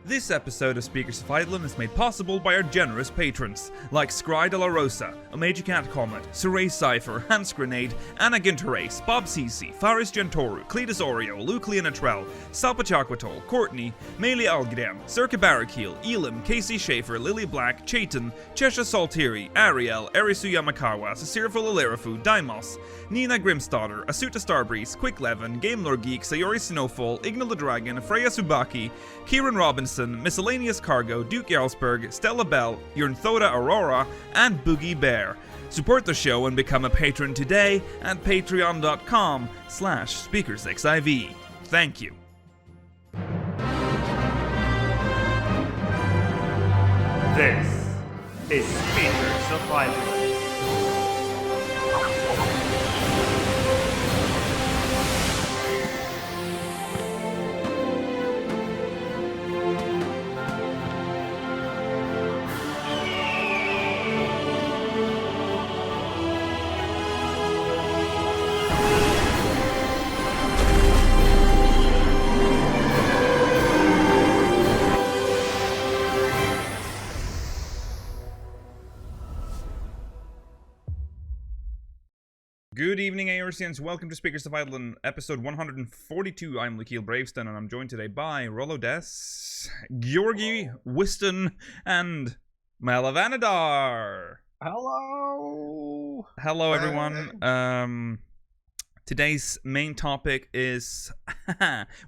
This episode of Speakers of Eidolon is made possible by our generous patrons, like Scry de la Rosa, Omega Cat Comet, Saray Cypher, Hans Grenade, Anna Ginterrace, Bob Cici, Faris Gentoru, Cletus Oreo, Luke Leonatrell, Salpa Chaquatol, Courtney, Meili Algedam, Circa Barakeel, Elam, Casey Schaefer, Lily Black, Chaitan, Chesha Saltiri, Ariel, Erisu Yamakawa, Sasirful Alerafu, Dimos, Nina Grimstadter, Asuta Starbreeze, Quick Levin, Game Lord Geek, Sayori Snowfall, Ignal the Dragon, Freya Subaki, Kieran Robinson, Miscellaneous Cargo, Duke Jarlsberg, Stella Bell, Yurnthota Aurora, and Boogie Bear. Support the show and become a patron today at patreon.com/SpeakersXIV. Thank you. This is Speakers of Eidolon. Good evening, Aorcians. Welcome to Speakers of Eidolon, episode 142. I'm Lakeel Braveston, and I'm joined today by Rolodes, Georgi, Wiston, and Malavanadar. Hello! Hello, everyone. Today's main topic is,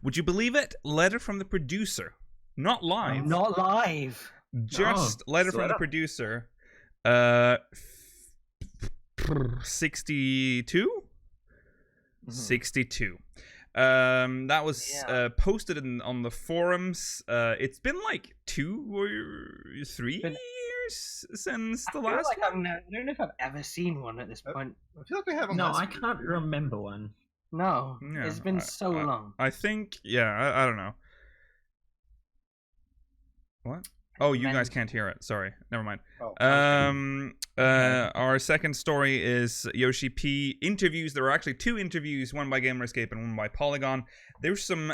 would you believe it? Letter from the producer. Not live. Not live. Just letter from the producer. 62? 62. That was posted on the forums. It's been like 2 or 3 years since the last one. I don't know if I've ever seen one at this point. I feel like we haven't. No, I can't remember one. No, Yeah, it's been so long. I think, I don't know. What? Oh, you guys can't hear it. Sorry. Never mind. Our second story is YoshiP interviews. There are actually 2 interviews, one by Gamerscape and one by Polygon. There's some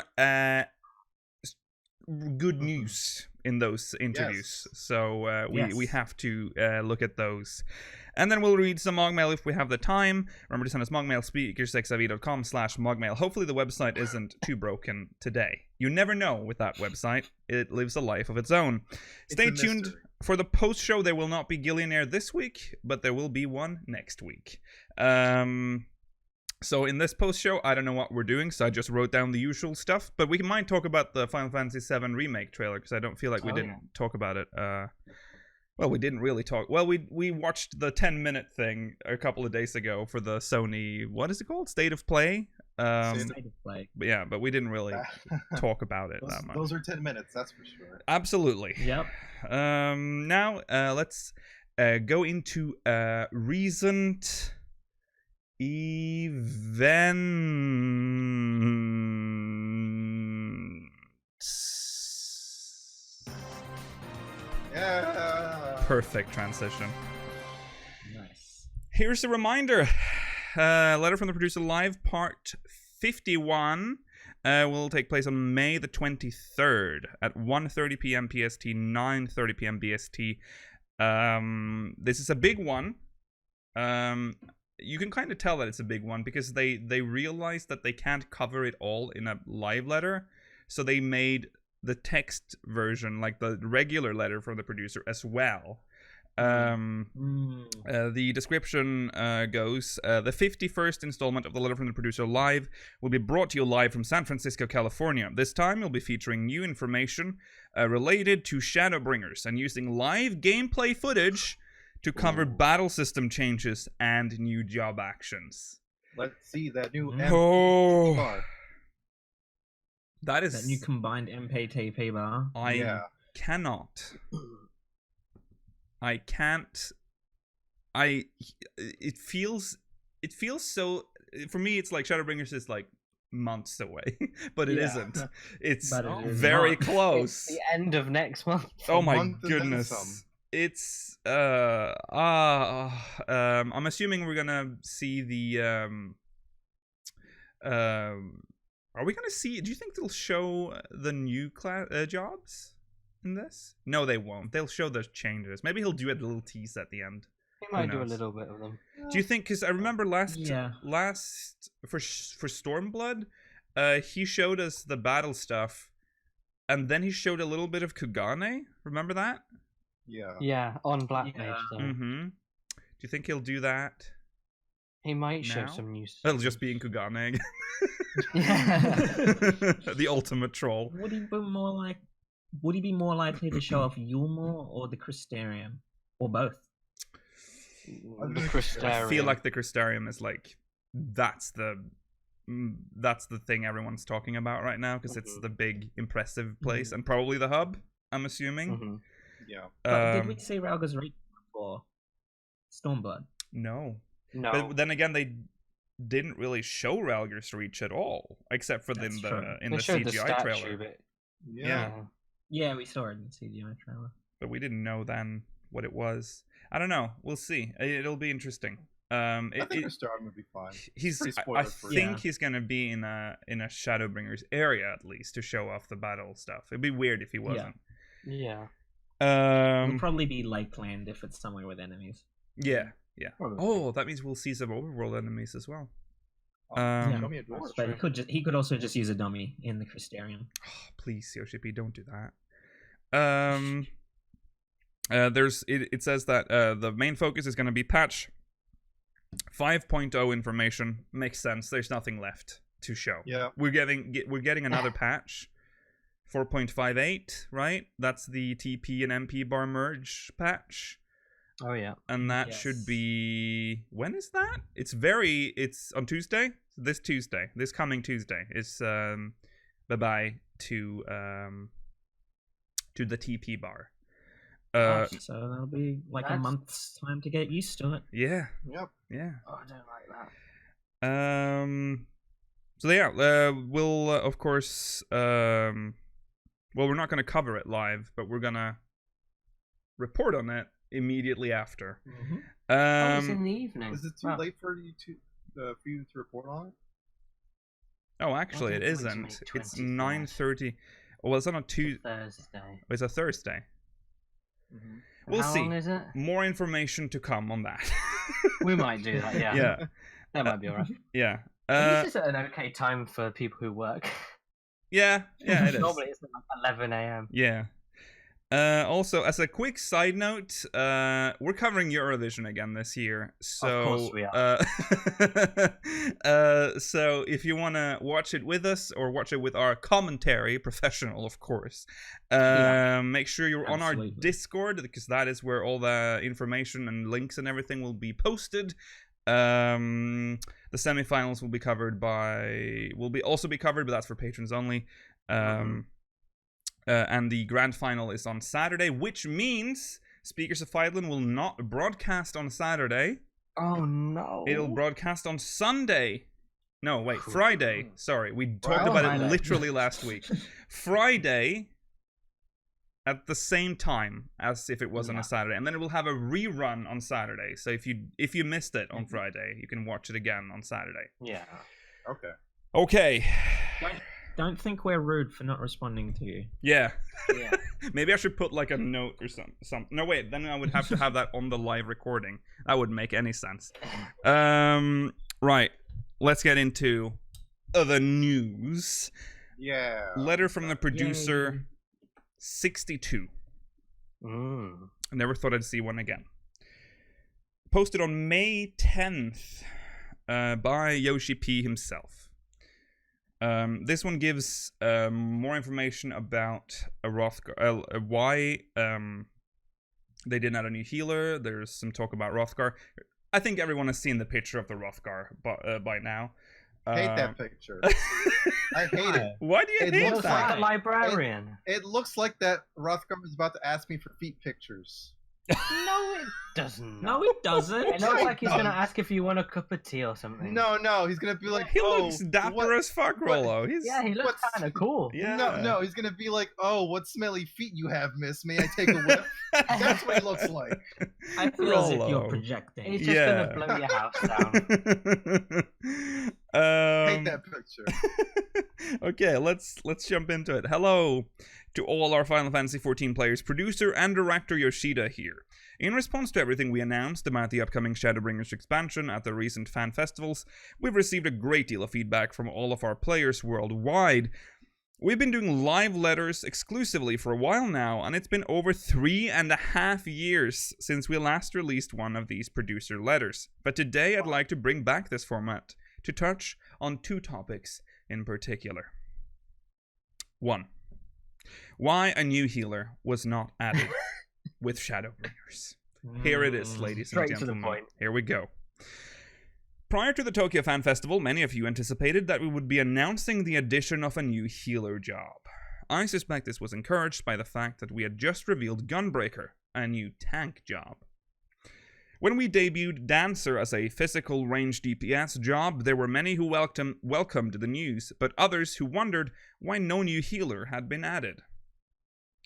good news in those interviews. Yes. So we have to look at those. And then we'll read some MogMail if we have the time. Remember to send us MogMail, speakersxiv.com/MogMail. Hopefully the website isn't too broken today. You never know with that website. It lives a life of its own. Stay tuned for the post-show. There will not be Gillionaire this week, but there will be one next week. So in this post-show, I don't know what we're doing, so I just wrote down the usual stuff. But we might talk about the Final Fantasy VII Remake trailer, because I don't feel like we didn't talk about it. Well, we didn't really talk. Well, we watched the 10-minute thing a couple of days ago for the Sony, what is it called? State of Play? State of Play. But yeah, but we didn't really talk about it that much. Those are 10 minutes, that's for sure. Absolutely. Yep. Now, let's go into recent events. Yeah. Perfect transition. Nice. Here's a reminder. Letter from the Producer Live, part 51, will take place on May the 23rd at 1:30 p.m. PST, 9:30 p.m. BST. This is a big one. You can kind of tell that it's a big one because they realized that they can't cover it all in a live letter, so they made the text version, like the regular letter from the producer, as well. The description goes, the 51st installment of the Letter from the Producer Live will be brought to you live from San Francisco, California. This time we'll be featuring new information related to Shadowbringers and using live gameplay footage to cover battle system changes and new job actions. Let's see that new That is that new combined MPTP bar. Cannot. I can't. It feels so. For me, it's like Shadowbringers is like months away, but it isn't. It's very close. It's the end of next month. Oh my goodness! It's I'm assuming we're gonna see the are we gonna see? Do you think they'll show the new jobs? in this? No, they won't. They'll show the changes. Maybe he'll do a little tease at the end. He might do a knows? little bit of them. Do you think? Because I remember last Yeah. for Stormblood, he showed us the battle stuff, and then he showed a little bit of Kugane. Remember that? Yeah. Yeah, on Black Yeah. Mage, though. Mm-hmm. Do you think he'll do that? He might show Now? some new stuff. It'll just be in Kugane again. Yeah. The ultimate troll. Would he be more like? Would he be more likely to show off Yulmore or the Crystarium, or both? The I Crystarium. feel like the Crystarium is like that's the thing everyone's talking about right now because it's the big impressive place and probably the hub. I'm assuming. Mhm. Yeah. But did we see Ralga's reach for Stormblood? No. No. But then again, they didn't really show Ralgar's reach at all, except for That's in true. the They showed the CGI statue, trailer. but Yeah. Yeah, we saw it in the CGI trailer. But we didn't know then what it was. I don't know. We'll see. It'll be interesting. I think Starm would be fine. He's. Pretty I spoiler-free. think Yeah. he's gonna be in a Shadowbringers area at least to show off the battle stuff. It'd be weird if he wasn't. yeah. It'll probably be Lakeland if it's somewhere with enemies. Yeah. Probably. Oh, that means we'll see some overworld enemies as well. Yeah. Show me a door. But he could also just use a dummy in the Crystarium. Oh, please, YoshiP, don't do that. It says that the main focus is going to be patch 5.0 information. Makes sense. There's nothing left to show. Yeah. We're getting another patch, 4.58, right? That's the TP and MP bar merge patch. Oh yeah. And that Yes. should be, when is that? It's on Tuesday. This coming Tuesday is bye-bye to the TP bar. So that'll be like a That's- month's time to get used to it. Yeah, Yep. yeah. Oh, I don't like that. So yeah, we'll of course well, we're not going to cover it live, but we're going to report on it immediately after. Oh, it's in the evening. Is it too Wow. late for you to report on it? Oh, actually, it think it's isn't. May It's 21st. 9:30. Well, it's on a Tuesday. Thursday. It's a Thursday. Mm-hmm. We'll How see. long is it? More information to come on that. We might do that. Yeah. Yeah, That might be alright. yeah. This is an okay time for people who work. Yeah, it is. Normally it's like 11 a.m. Yeah. Also, as a quick side note, we're covering Eurovision again this year. So, Of course we are. So if you want to watch it with us or watch it with our commentary, professional, of course, make sure you're on our Absolutely. Discord because that is where all the information and links and everything will be posted. The semifinals will be covered also be covered, but that's for patrons only. And the grand final is on Saturday, which means Speakers of Fidlan will not broadcast on Saturday. Oh no. It'll broadcast on Sunday. No, wait, Friday. Sorry, we talked Oh, about it Friday. literally last week. Friday at the same time as if it was on a Saturday, and then it will have a rerun on Saturday. So if you missed it on Friday, you can watch it again on Saturday. Yeah. Okay. Okay. Don't think we're rude for not responding to you. Yeah. Yeah. Maybe I should put like a note or some. No, wait. Then I would have to have that on the live recording. That wouldn't make any sense. Right. Let's get into the news. Yeah. Letter from the producer 62. I never thought I'd see one again. Posted on May 10th by YoshiP himself. This one gives more information about Hrothgar, why they didn't add a new healer. There's some talk about Hrothgar. I think everyone has seen the picture of the Hrothgar by now. Hate that picture. I hate it. Why do you It hate looks that? Like a librarian. It looks like that Hrothgar is about to ask me for feet pictures. No, it doesn't. No, it doesn't. It looks like he's does. gonna ask if you want a cup of tea or something. No, he's gonna be like, He oh, looks dapper what- as fuck, Rollo. He's Yeah, he looks What's- kind of cool. yeah. No, he's gonna be like, oh, what smelly feet you have, miss. May I take a whiff? That's what he looks like. I feel as if you're Rollo. projecting. He's just Yeah. gonna blow your house down. Hate that picture. Okay, let's jump into it. Hello, To all our Final Fantasy XIV players, producer and director Yoshida here. In response to everything we announced about the upcoming Shadowbringers expansion at the recent fan festivals, we've received a great deal of feedback from all of our players worldwide. We've been doing live letters exclusively for a while now, and it's been over 3.5 years since we last released one of these producer letters. But today I'd like to bring back this format to touch on 2 topics in particular. 1. Why a new healer was not added with Shadowbringers. Here it is, ladies and Straight to the gentlemen. point. Here we go. Prior to the Tokyo Fan Festival, many of you anticipated that we would be announcing the addition of a new healer job. I suspect this was encouraged by the fact that we had just revealed Gunbreaker, a new tank job. When we debuted Dancer as a physical range DPS job, there were many who welcomed the news, but others who wondered why no new healer had been added.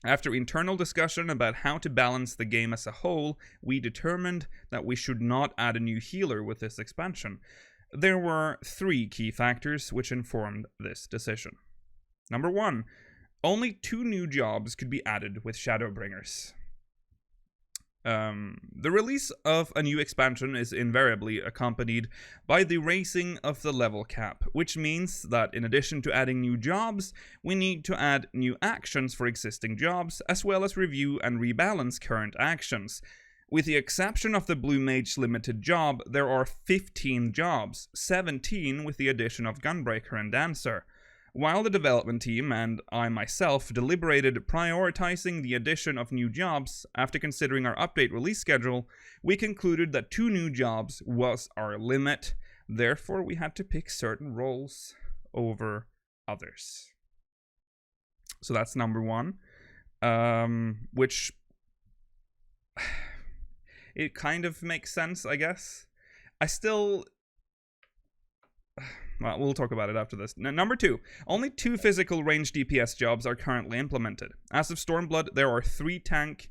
After internal discussion about how to balance the game as a whole, we determined that we should not add a new healer with this expansion. There were 3 key factors which informed this decision. Number 1, only 2 new jobs could be added with Shadowbringers. The release of a new expansion is invariably accompanied by the raising of the level cap, which means that in addition to adding new jobs, we need to add new actions for existing jobs, as well as review and rebalance current actions. With the exception of the Blue Mage limited job, there are 15 jobs, 17 with the addition of Gunbreaker and Dancer. While the development team and I myself deliberated prioritizing the addition of new jobs, after considering our update release schedule, we concluded that 2 new jobs was our limit. Therefore, we had to pick certain roles over others. So that's number 1, which it kind of makes sense, I guess. Well, we'll talk about it after this. Number 2, only 2 physical range DPS jobs are currently implemented. As of Stormblood, there are 3 tank,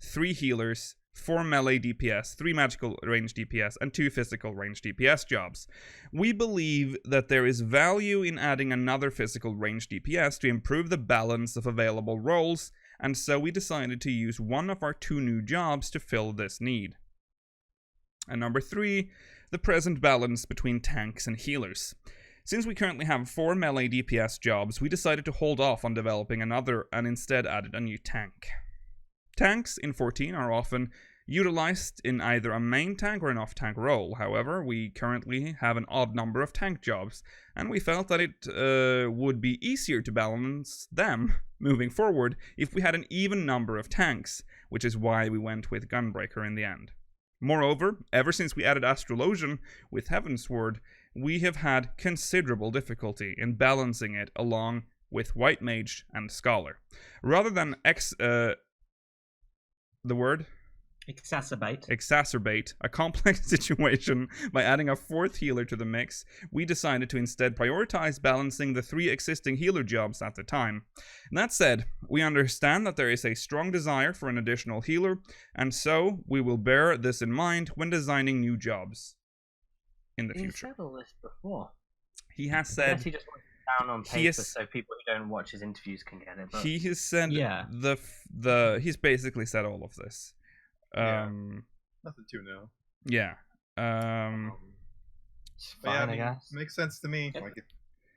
3 healers, 4 melee DPS, 3 magical range DPS, and 2 physical range DPS jobs. We believe that there is value in adding another physical range DPS to improve the balance of available roles, and so we decided to use one of our 2 new jobs to fill this need. And number 3, the present balance between tanks and healers. Since we currently have 4 melee DPS jobs, we decided to hold off on developing another and instead added a new tank. Tanks in 14 are often utilized in either a main tank or an off-tank role. However, we currently have an odd number of tank jobs, and we felt that it would be easier to balance them moving forward if we had an even number of tanks, which is why we went with Gunbreaker in the end. Moreover, ever since we added Astrologian with Heavensward, we have had considerable difficulty in balancing it along with White Mage and Scholar. Rather than exacerbate a complex situation by adding a 4th healer to the mix, we decided to instead prioritize balancing the 3 existing healer jobs at the time. That said, we understand that there is a strong desire for an additional healer, and so we will bear this in mind when designing new jobs in the future. He said all this before. He has said... Unless he just wants it down on paper so people who don't watch his interviews can get it. But... He has said... Yeah. He's basically said all of this. Nothing too new. Yeah. It's fine, I guess. Makes sense to me. Like, if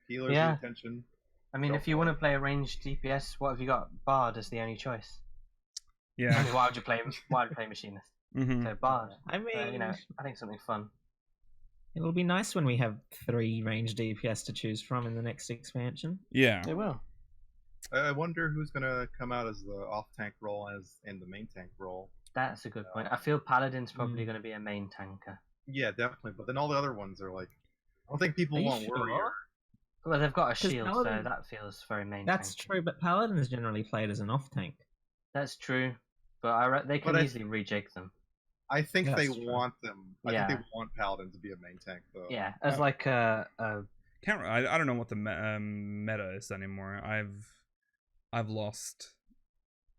healers Yeah. attention. I mean, if you want to play a ranged DPS, what have you got? Bard is the only choice. Yeah. I mean, why would you play Machinist? Mm-hmm. So Bard. I mean, I think something fun. it'll be nice when we have 3 range DPS to choose from in the next expansion. Yeah. It will. I wonder who's gonna come out as the off-tank role and the main tank role. That's a good point. I feel Paladin's probably going to be a main tanker. Yeah, definitely. But then all the other ones are like, I don't think people Are you want sure? Warrior. Well, they've got a 'Cause shield, Paladin- so that feels very main That's tanky. true, but Paladin is generally played as an off tank. That's true. But they can But easily rejig them. I think That's they true. want them. I Yeah. think they want Paladin to be a main tank, though. Yeah, as like a I don't know what the meta is anymore. I've lost.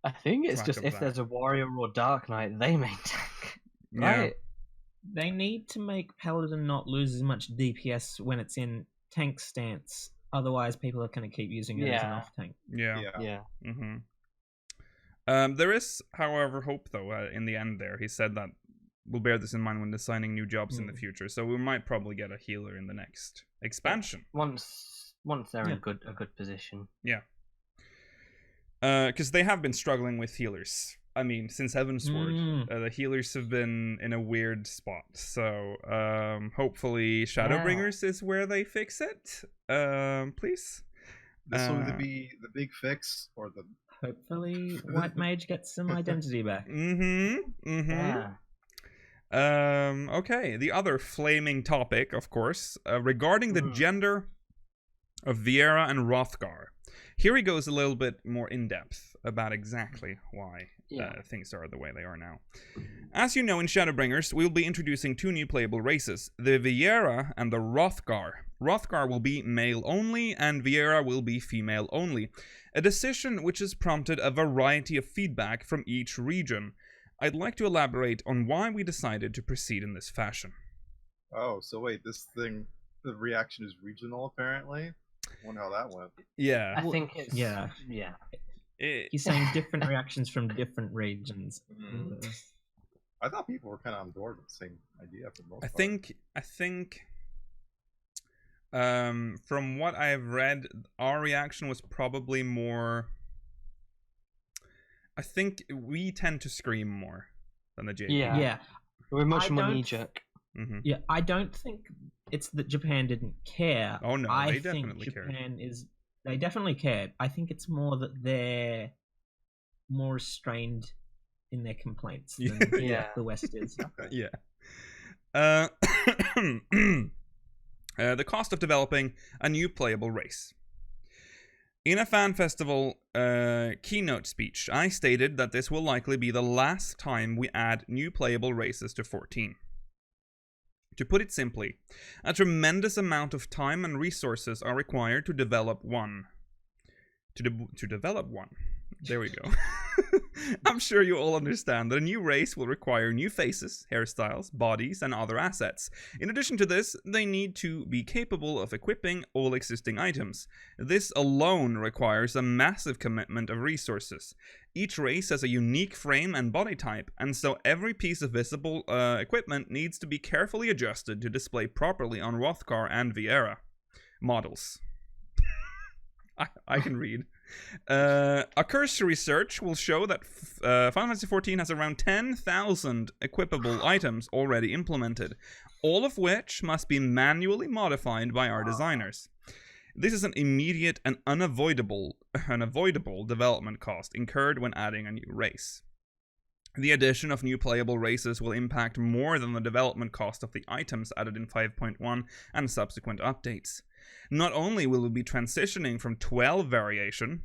I think it's track just of if that. there's a warrior or dark knight, they main tank. Yeah. Right? They need to make Paladin not lose as much DPS when it's in tank stance Otherwise, people are going to keep using it as an Yeah. off tank. Yeah. Yeah. There is, however, hope though. In the end, there he said that we'll bear this in mind when designing new jobs in the future. So we might probably get a healer in the next expansion. Once they're Yeah. in a good position. Yeah. Because they have been struggling with healers. I mean, since Heavensward, the healers have been in a weird spot. So hopefully Shadowbringers is where they fix it. Please. This will either be the big fix or the. Hopefully, White Mage gets some identity back. Yeah. Okay, the other flaming topic, of course, regarding the gender of Viera and Hrothgar. Here he goes a little bit more in depth about exactly why things are the way they are now. As you know, in Shadowbringers, we'll be introducing 2 new playable races, the Viera and the Hrothgar. Hrothgar will be male only, and Viera will be female only. A decision which has prompted a variety of feedback from each region. I'd like to elaborate on why we decided to proceed in this fashion. Oh, so wait, this thing, the reaction is regional apparently? I wonder how that went. Yeah. I think it's yeah. He's saying different reactions from different regions. I thought people were kind of on board with the same idea for the most I part. think from what I've read, our reaction was probably more. I think we tend to scream more than the JP. Yeah. We're much I more don't- knee-jerk. Yeah, I don't think it's that Japan didn't care. Oh, no, I they think definitely cared. Japan is. They definitely cared. I think it's more that they're more restrained in their complaints than Yeah. the West is. Yeah. The cost of developing a new playable race. In a fan festival keynote speech, I stated that this will likely be the last time we add new playable races to 14. To put it simply, a tremendous amount of time and resources are required to develop one. To develop one. There we go. I'm sure you all understand that a new race will require new faces, hairstyles, bodies, and other assets. In addition to this, they need to be capable of equipping all existing items. This alone requires a massive commitment of resources. Each race has a unique frame and body type, and so every piece of visible equipment needs to be carefully adjusted to display properly on Hrothgar and Viera models. I can read. A cursory search will show that Final Fantasy XIV has around 10,000 equipable items already implemented, all of which must be manually modified by our designers. This is an immediate and unavoidable development cost incurred when adding a new race. The addition of new playable races will impact more than the development cost of the items added in 5.1 and subsequent updates. Not only will we be transitioning from 12 variations,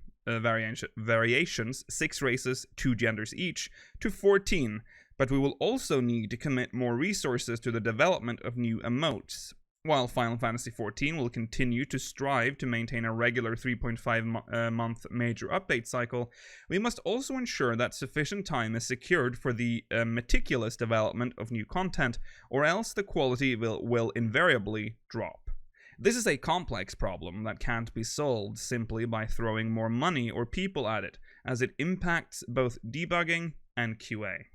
6 races, 2 genders each, to 14, but we will also need to commit more resources to the development of new emotes. While Final Fantasy XIV will continue to strive to maintain a regular 3.5-month major update cycle, we must also ensure that sufficient time is secured for the meticulous development of new content, or else the quality will invariably drop. This is a complex problem that can't be solved simply by throwing more money or people at it, as it impacts both debugging and QA.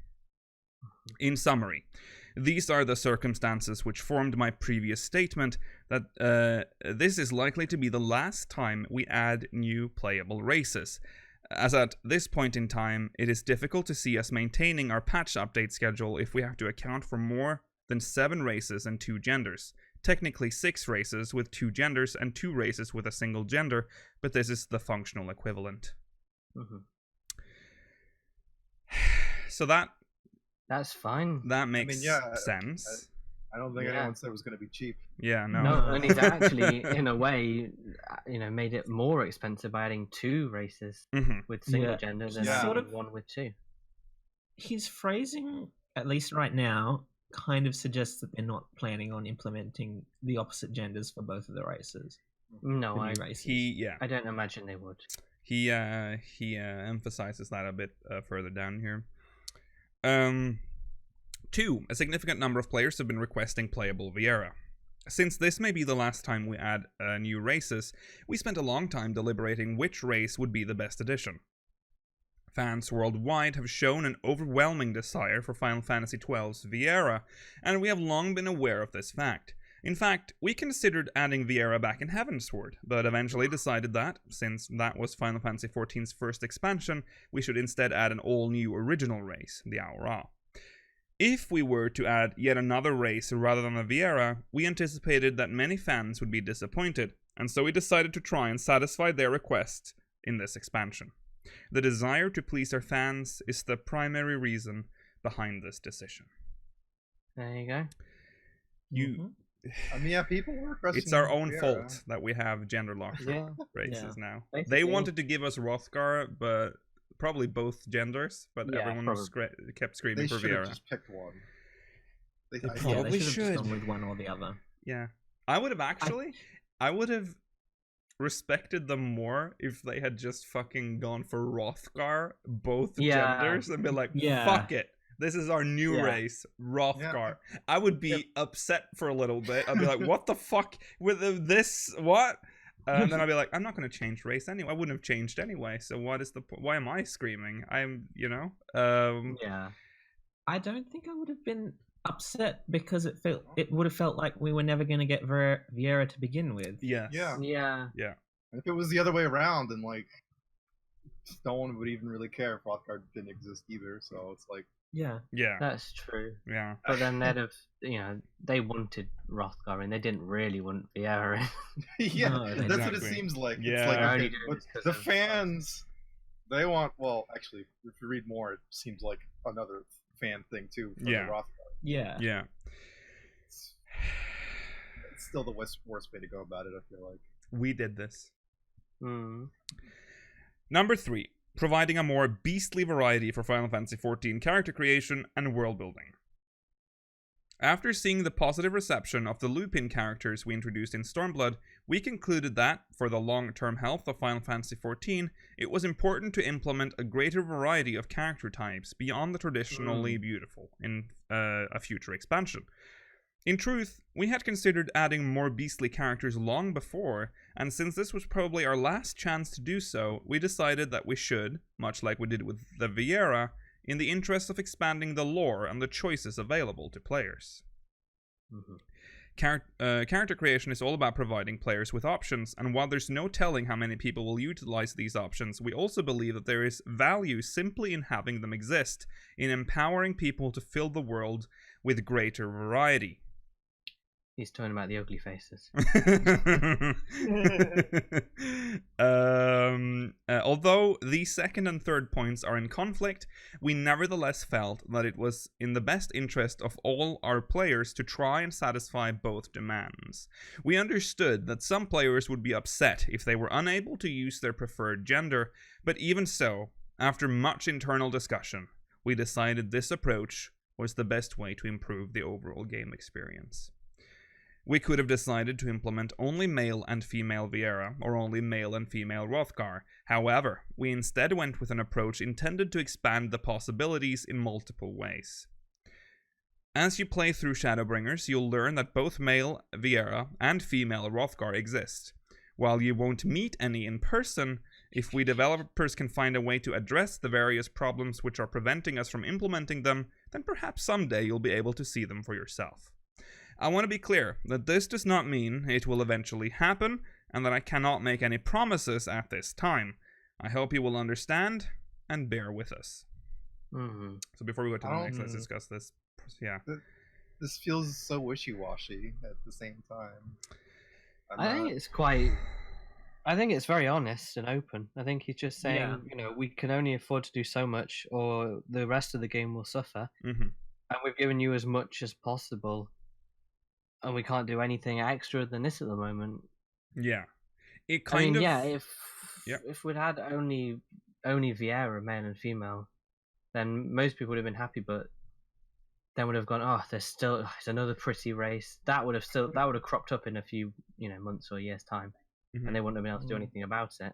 In summary, these are the circumstances which formed my previous statement that this is likely to be the last time we add new playable races, as at this point in time it is difficult to see us maintaining our patch update schedule if we have to account for more than 7 races and 2 genders. Technically 6 races with 2 genders and 2 races with a single gender, but this is the functional equivalent. So that's fine. That makes sense. I don't think anyone said it was going to be cheap. Yeah, no. No, and he's actually, in a way, made it more expensive by adding 2 races with single gender than adding 1 with 2. His phrasing, at least right now, kind of suggests that they're not planning on implementing the opposite genders for both of the races. No, I don't imagine they would. He emphasizes that a bit further down here. 2. A significant number of players have been requesting playable Viera. Since this may be the last time we add new races, we spent a long time deliberating which race would be the best addition. Fans worldwide have shown an overwhelming desire for Final Fantasy XII's Viera, and we have long been aware of this fact. In fact, we considered adding Viera back in Heavensward, but eventually decided that, since that was Final Fantasy XIV's first expansion, we should instead add an all-new original race, the Aura. If we were to add yet another race rather than the Viera, we anticipated that many fans would be disappointed, and so we decided to try and satisfy their requests in this expansion. The desire to please our fans is the primary reason behind this decision. There you go. I mean, yeah, people were requesting. It's our own fault that we have gender-locked races now. Basically. They wanted to give us Hrothgar, but probably both genders, but everyone kept screaming for Viera. They should have just picked one. They probably should have gone with one or the other. Yeah. I would have respected them more if they had just fucking gone for Hrothgar, both genders, and been like, fuck it. This is our new race, Hrothgar. Yeah. I would be upset for a little bit. I'd be like, what the fuck with this? What? And then I'd be like, I'm not going to change race anyway. I wouldn't have changed anyway. So what is the point? Why am I screaming? I'm, Yeah. I don't think I would have been upset because it would have felt like we were never going to get Viera to begin with. Yeah. If it was the other way around, then like no one would even really care if Hrothgar didn't exist either. So it's like, yeah, that's true. Yeah, but then they'd have, they wanted Hrothgar and they didn't really want Viera. Yeah, no, that's what it seems like. Yeah, it's like, the fans, they want. Well, actually, if you read more, it seems like another fan thing too. For the Hrothgar. Yeah. It's still the worst way to go about it, I feel like. We did this. Number 3. Providing a more beastly variety for Final Fantasy XIV character creation and world building. After seeing the positive reception of the Lupin characters we introduced in Stormblood, we concluded that, for the long-term health of Final Fantasy XIV, it was important to implement a greater variety of character types beyond the traditionally beautiful in a future expansion. In truth, we had considered adding more beastly characters long before, and since this was probably our last chance to do so, we decided that we should, much like we did with the Viera, in the interest of expanding the lore and the choices available to players. Character creation is all about providing players with options, and while there's no telling how many people will utilize these options, we also believe that there is value simply in having them exist, in empowering people to fill the world with greater variety. He's talking about the ugly faces. Although the second and third points are in conflict, we nevertheless felt that it was in the best interest of all our players to try and satisfy both demands. We understood that some players would be upset if they were unable to use their preferred gender, but even so, after much internal discussion, we decided this approach was the best way to improve the overall game experience. We could have decided to implement only male and female Viera, or only male and female Hrothgar. However, we instead went with an approach intended to expand the possibilities in multiple ways. As you play through Shadowbringers, you'll learn that both male Viera and female Hrothgar exist. While you won't meet any in person, if we developers can find a way to address the various problems which are preventing us from implementing them, then perhaps someday you'll be able to see them for yourself. I want to be clear that this does not mean it will eventually happen, and that I cannot make any promises at this time. I hope you will understand and bear with us. So before we go to the next, let's discuss this. Yeah. This feels so wishy-washy at the same time. I think it's very honest and open. I think he's just saying, we can only afford to do so much, or the rest of the game will suffer. And we've given you as much as possible. And we can't do anything extra than this at the moment. Yeah, if we'd had only Viera, male and female, then most people would have been happy. But then would have gone, it's another pretty race. That would have cropped up in a few months or years time, and they wouldn't have been able to do anything about it.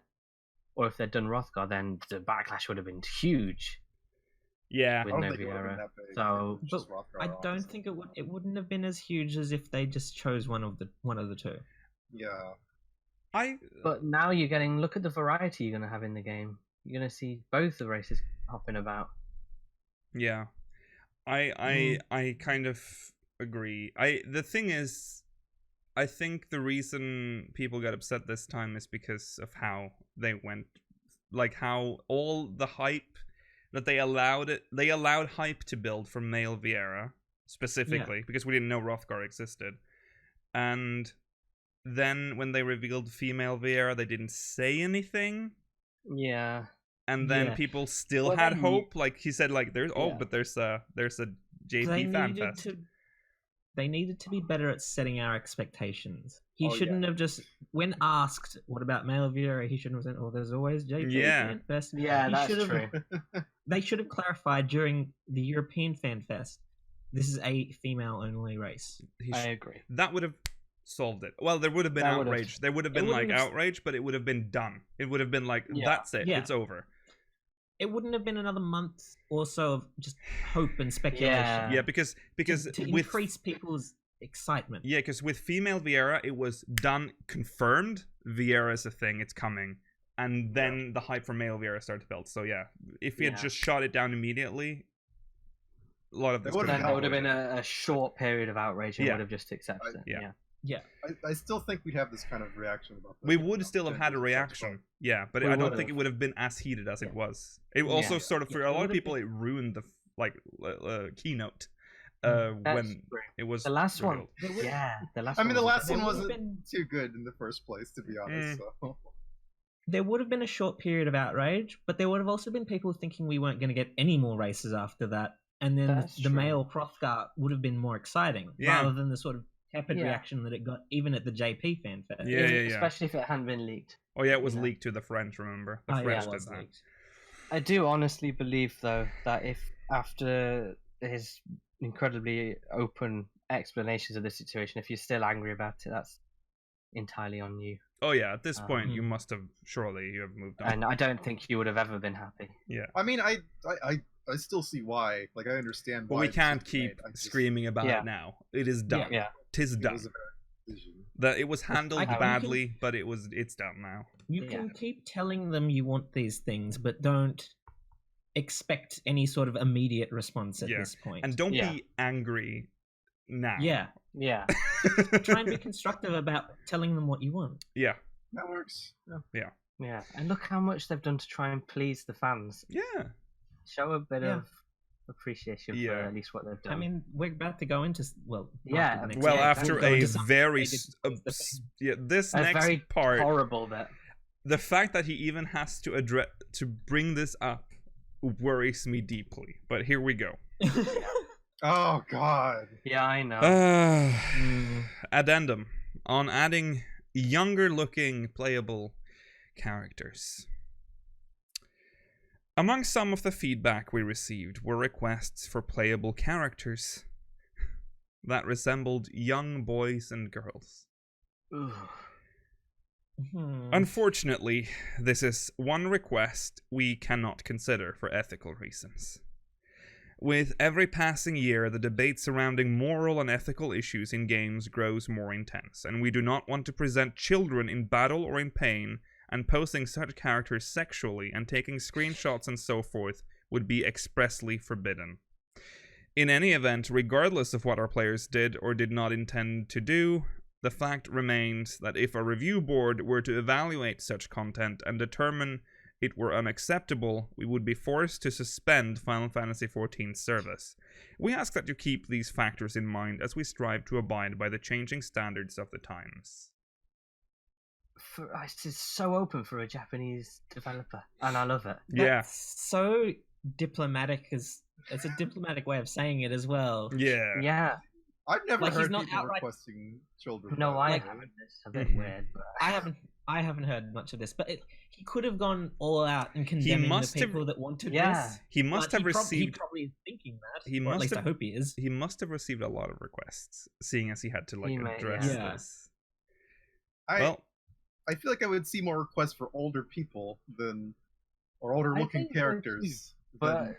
Or if they'd done Hrothgar, then the backlash would have been huge. Yeah, with no Viera. So, but I don't think it wouldn't have been as huge as if they just chose one of the two. Yeah. But now you're getting, look at the variety you're going to have in the game. You're going to see both the races hopping about. Yeah. I kind of agree. The thing is, I think the reason people got upset this time is because of how they went, like how all the hype that they allowed hype to build for male Viera specifically because we didn't know Hrothgar existed. And then when they revealed female Viera, they didn't say anything. Yeah. And then people still had hope. Like he said, like but there's a JP fan fest. They needed to be better at setting our expectations. He shouldn't have just, when asked, what about male Viera, he shouldn't have said, there's always JP Fan Fest. Yeah, that's true. They should have clarified during the European Fan Fest, this is a female-only race. I agree. That would have solved it. Well, there would have been outrage. There would have been outrage, but it would have been done. It would have been like, that's it. It's over. It wouldn't have been another month or so of just hope and speculation. Yeah, because to increase people's excitement. Yeah, because with female Viera, it was done, confirmed. Viera is a thing, it's coming, and then the hype for male Viera started to build. So yeah, if he had just shot it down immediately, a lot of this would have been a short period of outrage and would have just accepted it. Yeah. I still think we'd have this kind of reaction about that. We would still have had a reaction. Yeah, but I don't think it would have been as heated as it was. It also sort of, for a lot of people, it ruined the keynote when it was the last revealed. one. Yeah, the last the last one wasn't too good in the first place, to be honest. So. There would have been a short period of outrage, but there would have also been people thinking we weren't going to get any more races after that. And then the male Hrothgar would have been more exciting rather than the sort of tepid reaction that it got even at the JP Fan Fest. Yeah. Especially if it hadn't been leaked. Oh yeah, it was leaked to the French, remember? The French did that. Leaked. I do honestly believe, though, that if after his incredibly open explanations of the situation, if you're still angry about it, that's entirely on you. Oh yeah, at this point you must have, surely you have moved on. And I don't think you would have ever been happy. Yeah. I mean, I still see why. Like, I understand why. But we can't keep screaming about it now. It is done. Yeah. Tis done. That it was handled badly, but it's done now. You can keep telling them you want these things, but don't expect any sort of immediate response at this point. And don't be angry now. Yeah. Try and be constructive about telling them what you want. Yeah. That works. Yeah. And look how much they've done to try and please the fans. Yeah. Show a bit of appreciation for at least what they've done. I mean, we're about to go into after a very this next very part, horrible bit. The fact that he even has to bring this up worries me deeply. But here we go. Oh God. Yeah, I know. Addendum on adding younger-looking playable characters. Among some of the feedback we received were requests for playable characters that resembled young boys and girls. Unfortunately, this is one request we cannot consider for ethical reasons. With every passing year, the debate surrounding moral and ethical issues in games grows more intense, and we do not want to present children in battle or in pain, and posting such characters sexually and taking screenshots and so forth would be expressly forbidden. In any event, regardless of what our players did or did not intend to do, the fact remains that if a review board were to evaluate such content and determine it were unacceptable, we would be forced to suspend Final Fantasy XIV's service. We ask that you keep these factors in mind as we strive to abide by the changing standards of the times. It's so open for a Japanese developer, and I love it. That's so diplomatic. It's a diplomatic way of saying it as well. Yeah. I've never heard people requesting children. No, I haven't. It's a bit weird. But... I haven't heard much of this, but he could have gone all out and condemning the people that wanted this. He must have received. He probably is thinking that. At least I hope he is. He must have received a lot of requests, seeing as he had to address this. I feel like I would see more requests for older people or older looking characters. But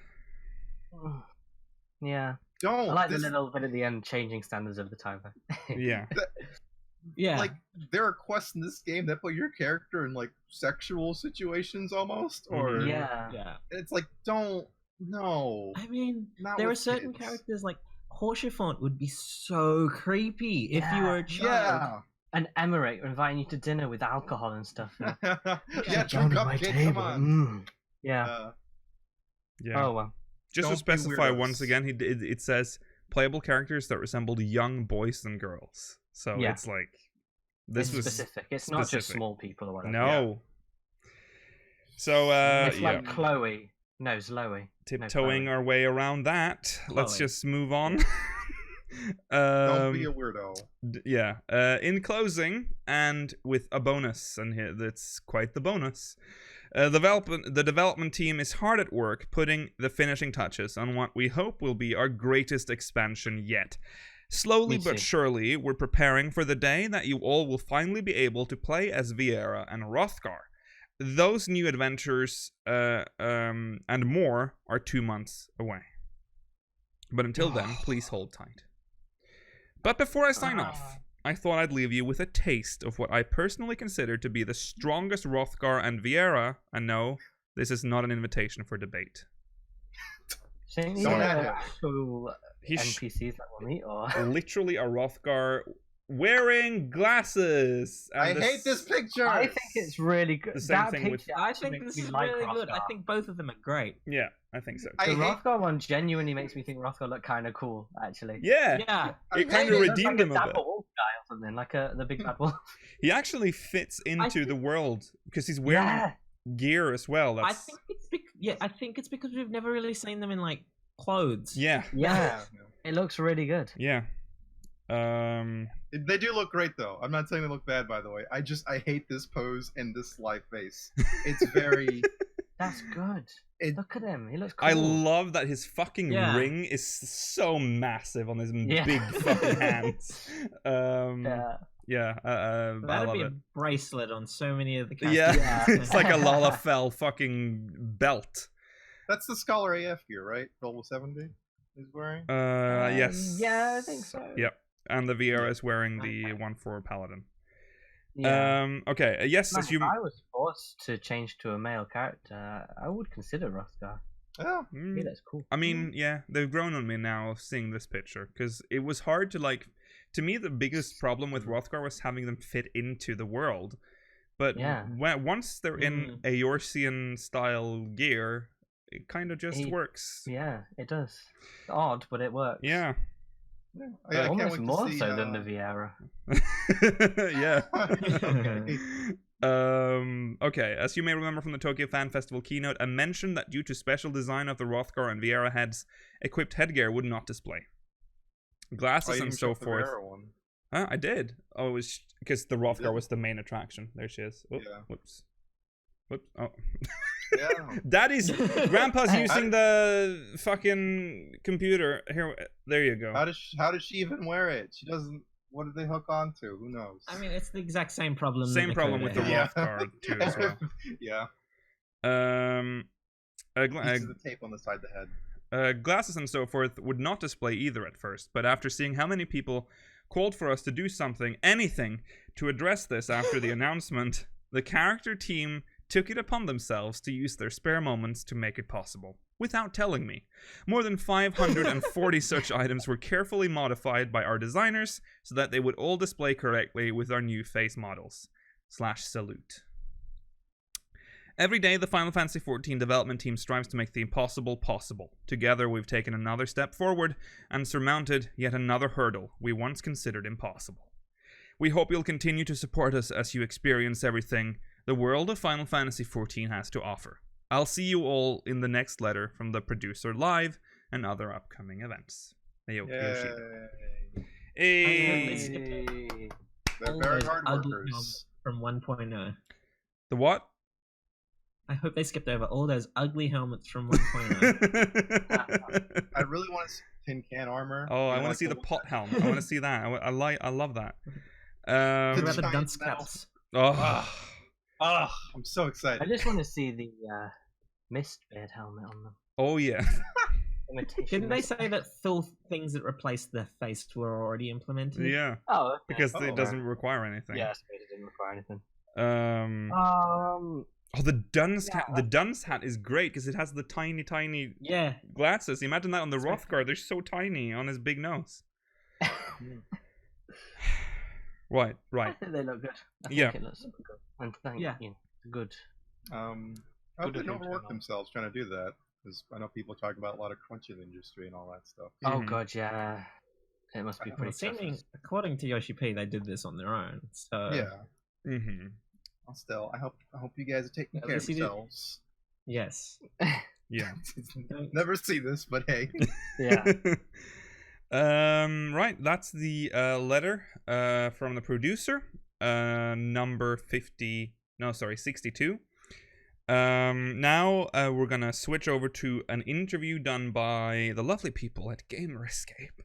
Yeah. Don't. I like the little bit at the end, changing standards of the timer. Yeah. Yeah. Like, there are quests in this game that put your character in, like, sexual situations almost, or... Yeah. It's like, don't... No. I mean, Not there are with certain kids. characters, like, Horsefont would be so creepy if you were a child. Yeah. And Emirate inviting you to dinner with alcohol and stuff. Yeah, drink up, kid, come on. Yeah. Yeah. Oh, well. Just Don't to specify be weirdos. once again, it says playable characters that resembled young boys and girls. So it's like this it's was specific. It's not just small people or whatever. No. So it's like Chloe. No, Zoe. Tiptoeing our way around that. Chloe. Let's just move on. Don't be a weirdo. Yeah. In closing, and with a bonus, and here that's quite the bonus. The development team is hard at work putting the finishing touches on what we hope will be our greatest expansion yet. Slowly but surely, we're preparing for the day that you all will finally be able to play as Viera and Hrothgar. Those new adventures and more are 2 months away. But until then, please hold tight. But before I sign off, I thought I'd leave you with a taste of what I personally consider to be the strongest Hrothgar and Viera. And no, this is not an invitation for debate. Actual NPCs that we'll meet, or literally a Hrothgar wearing glasses. I hate this picture. I think it's really good. The same thing with. I think this is really good. I think both of them are great. Yeah, I think so. The Hrothgar one genuinely makes me think Hrothgar looked kind of cool, actually. Yeah. It kind of redeemed him a bit. Like a wolf guy or something, like the big bad wolf. He actually fits into the world because he's wearing gear as well. I think it's because we've never really seen them in like clothes. Yeah. It looks really good. Yeah. They do look great though. I'm not saying they look bad, by the way. I hate this pose and this live face. It's very. That's good. Look at him. He looks cool. I love that his fucking ring is so massive on his big fucking hands. That'd be a bracelet on so many of the characters. Yeah. It's like a Lalafell fucking belt. That's the Scholar AF gear, right? Level 70 is wearing? Yes. Yeah, I think so. Yep. And the Viera is wearing the 1/4 Paladin. Yeah. Okay. Yes, if I was forced to change to a male character, I would consider Hrothgar. Oh, yeah, that's cool. I mean, they've grown on me now seeing this picture because it was hard to like. To me, the biggest problem with Hrothgar was having them fit into the world. But once they're in a Yorsian style gear, it kind of just works. Yeah, it does. It's odd, but it works. Yeah. Almost more so than the Viera. Okay, as you may remember from the Tokyo Fan Festival keynote, I mentioned that due to special design of the Hrothgar and Viera heads, equipped headgear would not display. Glasses and so forth. I did. Oh, it was because the Hrothgar was the main attraction. There she is. Oh, whoops. Oh. Yeah. Daddy's grandpa's using the fucking computer. Here, there you go. How does she even wear it? She doesn't. What did they hook onto? Who knows? I mean, it's the exact same problem. Same problem with the Hrothgar too, as well. Yeah. The tape on the side of the head. Glasses and so forth would not display either at first, but after seeing how many people called for us to do anything to address this after the announcement, the character team took it upon themselves to use their spare moments to make it possible, without telling me. More than 540 such items were carefully modified by our designers so that they would all display correctly with our new face models. /salute. Every day, the Final Fantasy XIV development team strives to make the impossible possible. Together, we've taken another step forward and surmounted yet another hurdle we once considered impossible. We hope you'll continue to support us as you experience everything the world of Final Fantasy XIV has to offer. I'll see you all in the next letter from the producer live and other upcoming events. Yoshi. They're very hard workers. From 1.0. The what? I hope they skipped over all those ugly helmets from 1.0. I really want to see tin can armor. Oh, I want to see the pot helm. I want to see that. I love that. What about the dunce caps? I'm so excited. I just want to see the Mistbeard helmet on them. Oh yeah. Didn't they say that things that replaced their face were already implemented? Yeah. Oh, okay. Because it doesn't require anything. Yeah, it didn't require anything. Oh, the dunce hat. The dunce hat is great because it has the tiny glasses. Imagine that on the Hrothgar. They're so tiny on his big nose. Right. I think they look good. I think it looks good. And good. I hope they don't overwork themselves trying to do that, because I know people talk about a lot of crunch in the industry and all that stuff. Oh god, yeah. It must be pretty tough. According to YoshiP, they did this on their own. So yeah. Still, I hope you guys are taking care of yourselves. Yes. Yeah. Never see this, but hey. Yeah. Right. That's the letter from the producer, number 62. Now we're gonna switch over to an interview done by the lovely people at Gamer Escape.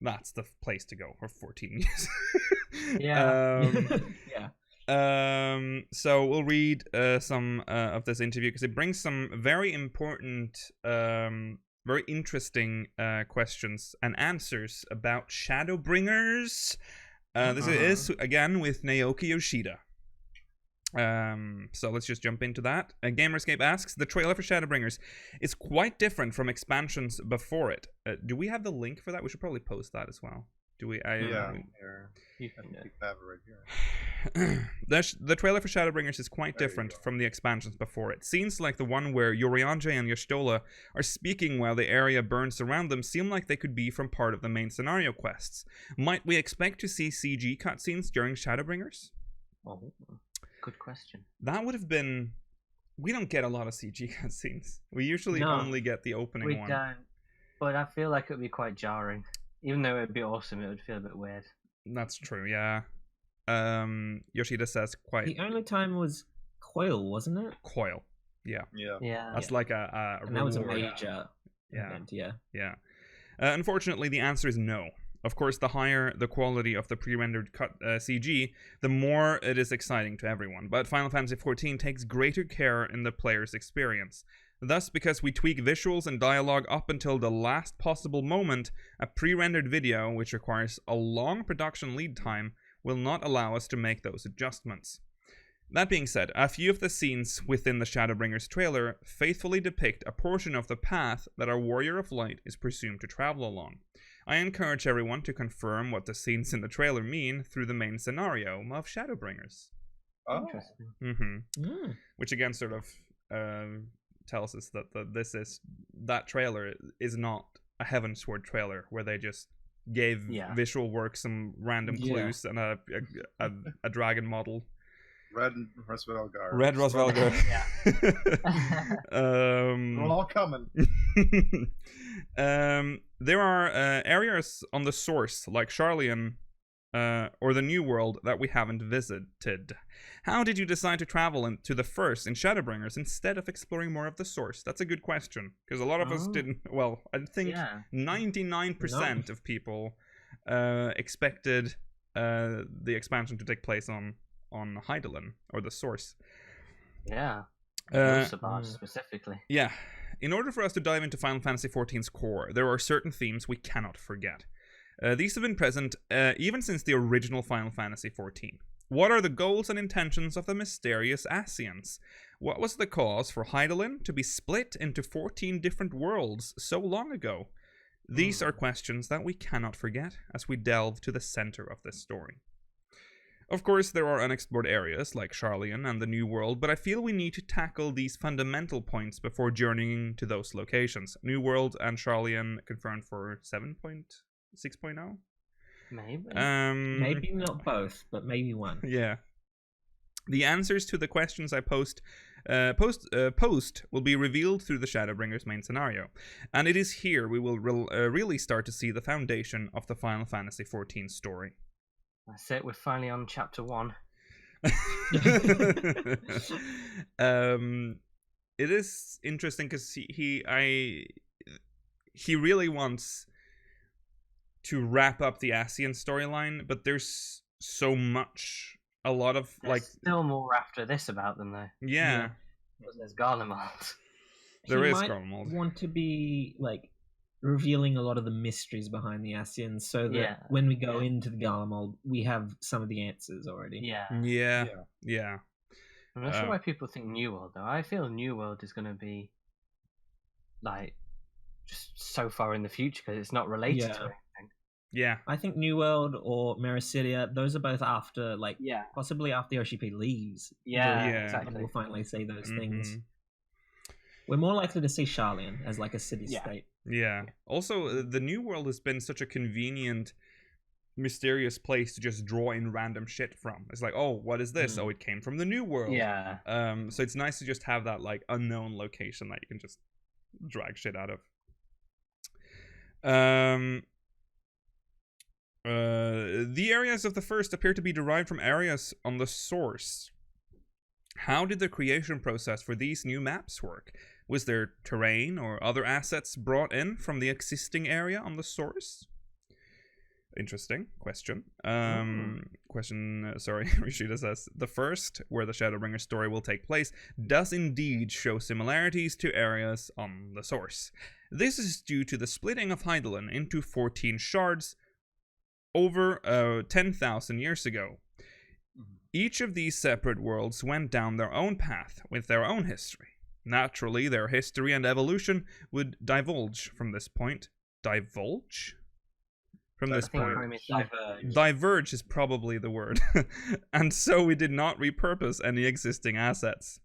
That's the place to go for 14 years. So we'll read some of this interview because it brings some very important, very interesting questions and answers about Shadowbringers. This is again with Naoki Yoshida. So let's just jump into that. Gamerscape asks, the trailer for Shadowbringers is quite different from expansions before it. Do we have the link for that? We should probably post that as well. Do we? You can have it right here. The trailer for Shadowbringers is quite different from the expansions before it. Scenes like the one where Yoriange and Dola are speaking while the area burns around them seem like they could be from part of the main scenario quests. Might we expect to see CG cutscenes during Shadowbringers? Oh, good question. That would have been... We don't get a lot of CG cutscenes. We usually only get the opening one. We don't. But I feel like it would be quite jarring. Even though it would be awesome, it would feel a bit weird. That's true, yeah. Yoshida says quite... The only time was Coil, wasn't it? Coil, yeah. That's like a and that was a major event, Yeah. Unfortunately, the answer is no. Of course, the higher the quality of the pre-rendered CG, the more it is exciting to everyone. But Final Fantasy XIV takes greater care in the player's experience. Thus, because we tweak visuals and dialogue up until the last possible moment, a pre-rendered video, which requires a long production lead time, will not allow us to make those adjustments. That being said, a few of the scenes within the Shadowbringers trailer faithfully depict a portion of the path that our Warrior of Light is presumed to travel along. I encourage everyone to confirm what the scenes in the trailer mean through the main scenario of Shadowbringers. Oh. Interesting. Which again sort of tells us that that trailer is not a Heavensward trailer where they just gave visual work some random clues and a dragon model. Red Rosvelgar. Red Rosvelgar. We're all coming. There are areas on the source, like Sharlayan, or the New World, that we haven't visited. How did you decide to travel to the first in Shadowbringers instead of exploring more of the source? That's a good question, because a lot of us didn't. Well, I think 99% of people expected the expansion to take place on Hydaelyn, or the source. Yeah. Yosabar specifically. Yeah. In order for us to dive into Final Fantasy XIV's core, there are certain themes we cannot forget. These have been present even since the original Final Fantasy XIV. What are the goals and intentions of the mysterious Ascians? What was the cause for Hydaelyn to be split into 14 different worlds so long ago? These are questions that we cannot forget as we delve to the center of this story. Of course, there are unexplored areas like Sharlayan and the New World, but I feel we need to tackle these fundamental points before journeying to those locations. New World and Sharlayan confirmed for 7.6.0? Maybe. Maybe not both, but maybe one. Yeah. The answers to the questions I post will be revealed through the Shadowbringers main scenario. And it is here we will really start to see the foundation of the Final Fantasy XIV story. That's it, we're finally on chapter 1. It is interesting because he really wants to wrap up the Ascian storyline, but there's so much a lot of There's still more after this about them though. Yeah. There's Garlemald. There is might Garlemald. Want to be like revealing a lot of the mysteries behind the Ascians, so that when we go into the Garlemald, we have some of the answers already. Yeah. I'm not sure why people think New World though. I feel New World is going to be like just so far in the future because it's not related to anything. Yeah, I think New World or Mericidia, those are both after, like, possibly after YoshiP leaves. Exactly. We'll finally see those things. We're more likely to see Sharlayan as like a city-state. Yeah. Also, the New World has been such a convenient, mysterious place to just draw in random shit from. It's like, oh, what is this? Oh, it came from the New World. Yeah. So it's nice to just have that like unknown location that you can just drag shit out of. The areas of the first appear to be derived from areas on the source. How did the creation process for these new maps work? Was there terrain or other assets brought in from the existing area on the source? Interesting question. Rishida says, the first, where the Shadowbringers story will take place, does indeed show similarities to areas on the source. This is due to the splitting of Hydaelyn into 14 shards over 10,000 years ago. Each of these separate worlds went down their own path with their own history. Naturally, their history and evolution would divulge from this point. Divulge? From this point. Diverge is probably the word. And so we did not repurpose any existing assets.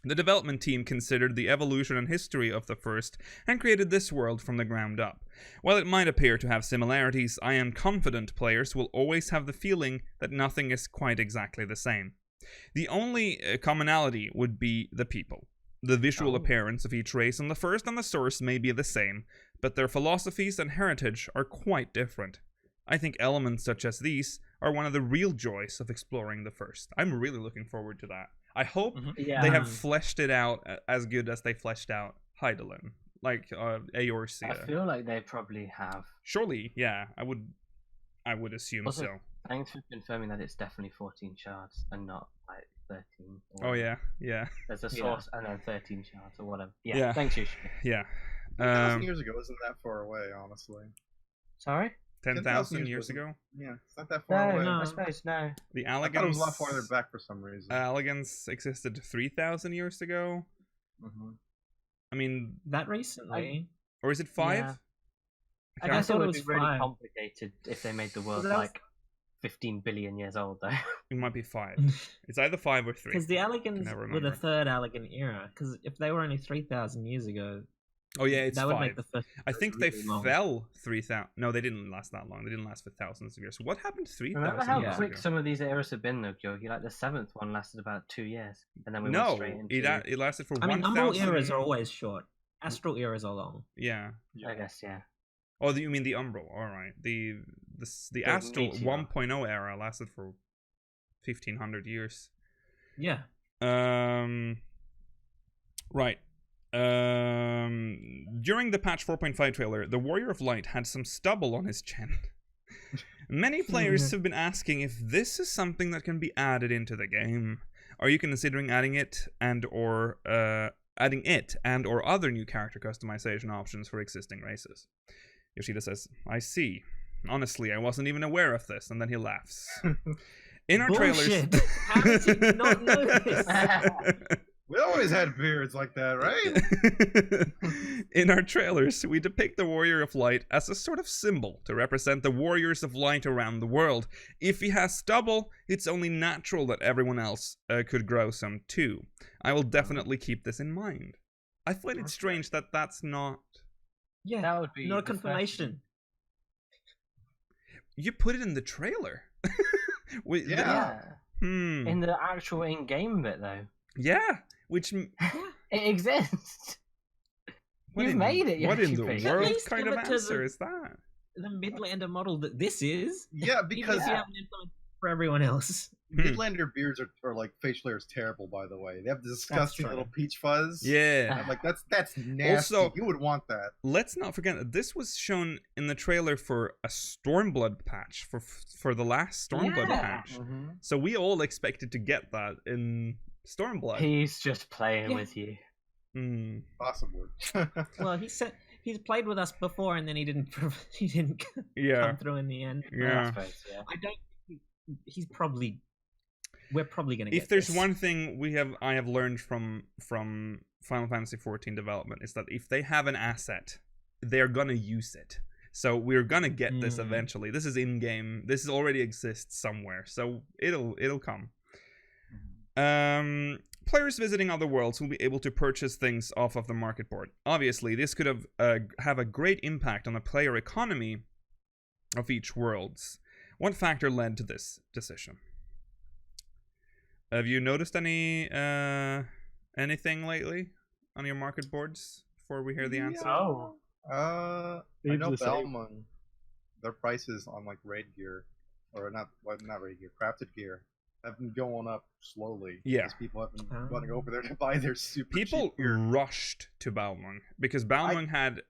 The development team considered the evolution and history of the first and created this world from the ground up. While it might appear to have similarities, I am confident players will always have the feeling that nothing is quite exactly the same. The only commonality would be the people. The visual appearance of each race on the first and the source may be the same, but their philosophies and heritage are quite different. I think elements such as these are one of the real joys of exploring the first. I'm really looking forward to that. I hope they have fleshed it out as good as they fleshed out Hydaelyn, like Eorzea. I feel like they probably have. Surely, yeah. I would assume also, so. Thanks for confirming that it's definitely 14 shards and not like 13. Oh yeah. There's a source and then 13 shards or whatever. Yeah. Thanks, Yoshi. Yeah. 10,000 years ago isn't that far away, honestly. Sorry? 10,000 years ago? Yeah, it's not that far away. No, I suppose no. The I thought it was a lot farther back for some reason. Elegance existed 3,000 years ago. I mean, that recently, or is it 5? Yeah. I guess it would be really complicated if they made the world like 15 billion years old, though. It might be 5. It's either 5 or 3. Because the Elegans were the third Elegant era. Because if they were only 3,000 years ago. Oh yeah, it's 5. Would make the first I think they fell 3,000. No, they didn't last that long. They didn't last for thousands of years. So what happened 3,000 years ago? Remember how quick some of these eras have been, though, Georgie? Like the 7th one lasted about 2 years, and then we went straight into. It lasted for 1,000. I mean, Umbral eras are always short. Astral eras are long. Yeah. I guess, yeah. Oh, you mean the Umbral? All right. The Astral 1.0 era lasted for 1,500 years. Yeah. Right. During the patch 4.5 trailer, the Warrior of Light had some stubble on his chin. Many players have been asking if this is something that can be added into the game. Are you considering adding it and or other new character customization options for existing races? Yoshida says, I see. Honestly, I wasn't even aware of this, and then he laughs. In our trailers... How did you not know this? We always had beards like that, right? In our trailers, we depict the Warrior of Light as a sort of symbol to represent the Warriors of Light around the world. If he has stubble, it's only natural that everyone else could grow some too. I will definitely keep this in mind. I find it strange that that's not... Yeah, that would be not a confirmation. You put it in the trailer. In the actual in-game bit, though. Yeah, which... It exists. You've made it. What in the world kind of answer is that? The Midlander model that this is. Yeah, because you haven't implemented for everyone else. Midlander beards are like facial hair is terrible, by the way. They have disgusting little peach fuzz. Yeah. I'm like, that's nasty. Also, you would want that. Let's not forget that this was shown in the trailer for a Stormblood patch, for the last Stormblood patch. So we all expected to get that in Stormblood. He's just playing with you. Possibly. Well, he's played with us before, and then he didn't come through in the end. Yeah. I don't. He's probably. We're probably going to get. If there's one thing I have learned from Final Fantasy XIV development, is that if they have an asset, they're gonna use it. So we're gonna get this eventually. This is in game. This already exists somewhere, so it'll come. Players visiting other worlds will be able to purchase things off of the market board. Obviously, this could have a great impact on the player economy of each worlds. What factor led to this decision? Have you noticed anything lately on your market boards before we hear the answer? No. I know Balmung, their prices on like raid gear, or not raid gear, crafted gear, have been going up slowly. Yeah. Because people have been running over there to buy their super People cheap gear. rushed to Balmung because Balmung had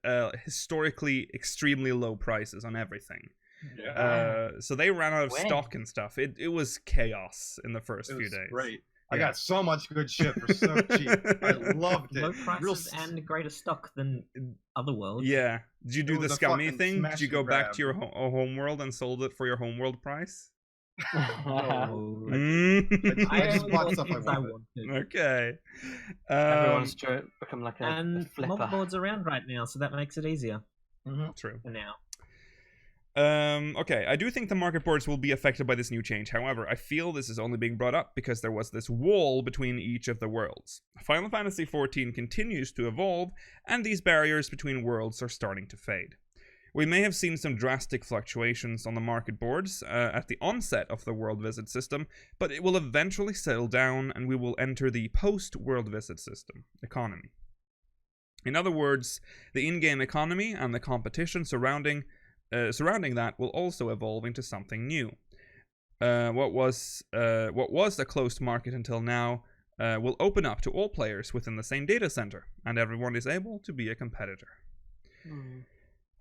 historically extremely low prices on everything. Yeah. So they ran out of stock and stuff. It was chaos in the first few days. Great. I got so much good shit for so cheap. I loved it. Low prices and greater stock than other worlds. Yeah. Did you do the scummy thing? Did you go back to your home world and sold it for your home world price? No. I just bought stuff I wanted. Okay. Everyone's become like a flipper. Mob boards around right now, so that makes it easier. True. For now. Okay, I do think the market boards will be affected by this new change. However, I feel this is only being brought up because there was this wall between each of the worlds. Final Fantasy XIV continues to evolve, and these barriers between worlds are starting to fade. We may have seen some drastic fluctuations on the market boards at the onset of the world visit system, but it will eventually settle down and we will enter the post-world visit system economy. In other words, the in-game economy and the competition surrounding that will also evolve into something new. What was a closed market until now will open up to all players within the same data center, and everyone is able to be a competitor.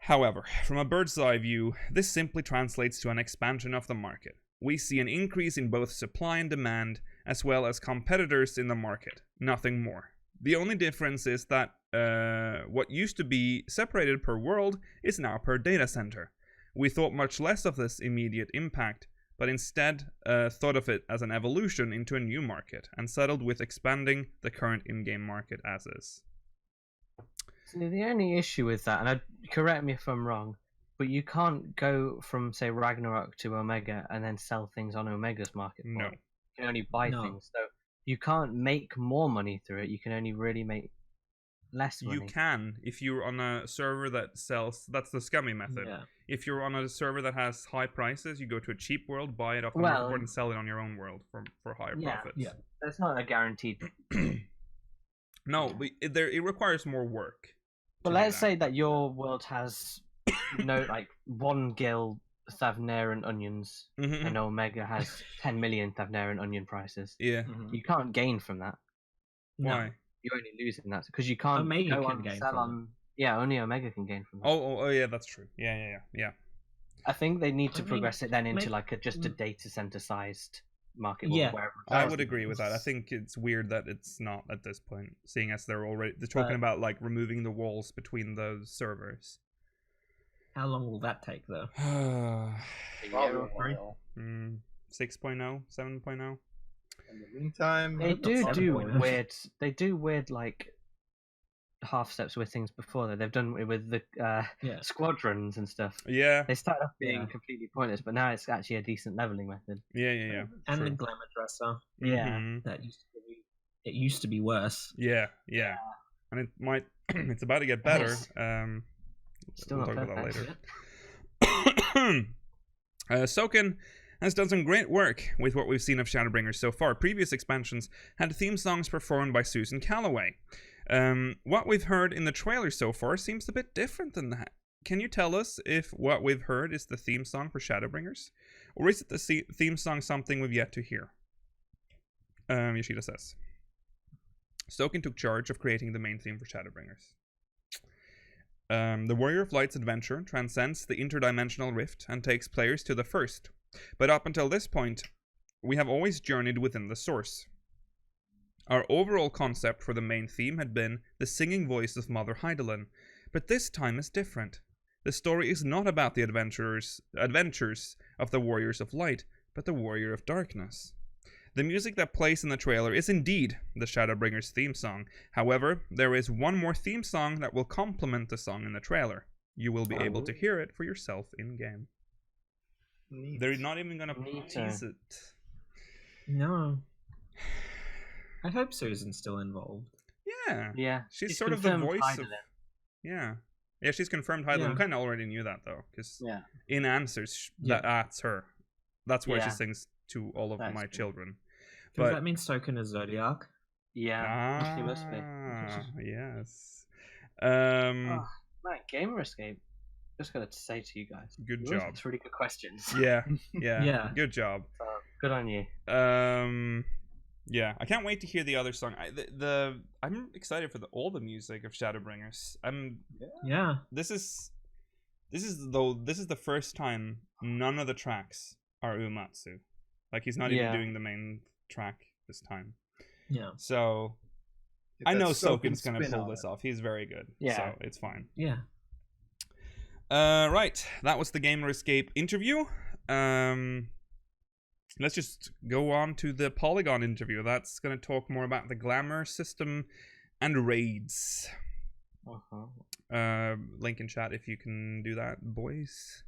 However, from a bird's eye view, this simply translates to an expansion of the market. We see an increase in both supply and demand, as well as competitors in the market, nothing more. The only difference is that what used to be separated per world is now per data center. We thought much less of this immediate impact, but instead thought of it as an evolution into a new market, and settled with expanding the current in-game market as is. So the only issue with that, and correct me if I'm wrong, but you can't go from, say, Ragnarok to Omega and then sell things on Omega's market. No. You can only buy things. So you can't make more money through it. You can only really make less money. You can if you're on a server that sells. That's the scummy method. Yeah. If you're on a server that has high prices, you go to a cheap world, buy it off the market board, and sell it on your own world for higher profits. Yeah, that's not a guaranteed. No, but it requires more work. But let's say that your world has like 1 gil Thavnaran onions, and Omega has 10 million Thavnaran onion prices. Yeah. You can't gain from that. Why? No, you only lose in that because you can't Omega go can on gain sell from on. Yeah, only Omega can gain from that. Oh, yeah, that's true. Yeah. I think they need to progress it then into like just a data center sized market. Yeah, I would agree with that. I think it's weird that it's not at this point, seeing as they're talking about like removing the walls between those servers. How long will that take, though? 6.0, 7.0. In the meantime, they do weird like half steps with things before that. They've done it with the squadrons and stuff. Yeah, they started off being completely pointless, but now it's actually a decent leveling method. Yeah. And True. the Glamour Dresser. Yeah, that used to be worse. Yeah, and it might. It's about to get better. Still we'll not talk about perfect. that later. Soken has done some great work with what we've seen of Shadowbringers so far. Previous expansions had theme songs performed by Susan Calloway. What we've heard in the trailer so far seems a bit different than that. can you tell us if what we've heard is the theme song for Shadowbringers? Or is it the theme song something we've yet to hear? Yoshida says. Stoken took charge of creating the main theme for Shadowbringers. The Warrior of Light's adventure transcends the interdimensional rift and takes players to the first. But up until this point, we have always journeyed within the source. Our overall concept for the main theme had been the singing voice of Mother Hydaelyn, but this time is different. The story is not about the adventures of the Warriors of Light, but the Warrior of Darkness. The music that plays in the trailer is indeed the Shadowbringers theme song. However, there is one more theme song that will complement the song in the trailer. You will be able to hear it for yourself in-game. They're not even going to tease it. No. I hope Susan's still involved. Yeah. Yeah. She's sort of the voice of... Yeah. Yeah, she's confirmed Hydaelyn. Yeah. We kind of already knew that, though. Because in Answers, that's her. That's where she sings to all of my children. Does that mean Stoken is Zodiac? Yeah. She must be. Yes. Man, Gamer Escape. Just got to say to you guys. Good job. It's really good questions. Yeah. Good job. Good on you. Yeah, I can't wait to hear the other song. I'm excited for all the music of Shadowbringers. This is the first time none of the tracks are Uematsu. Like, he's not even doing the main track this time. Yeah. So I know Soken's gonna pull this off. He's very good. Yeah. So it's fine. Yeah. Right. That was the Gamer Escape interview. Let's just go on to the Polygon interview. That's going to talk more about the Glamour system and raids. Link in chat if you can do that, boys.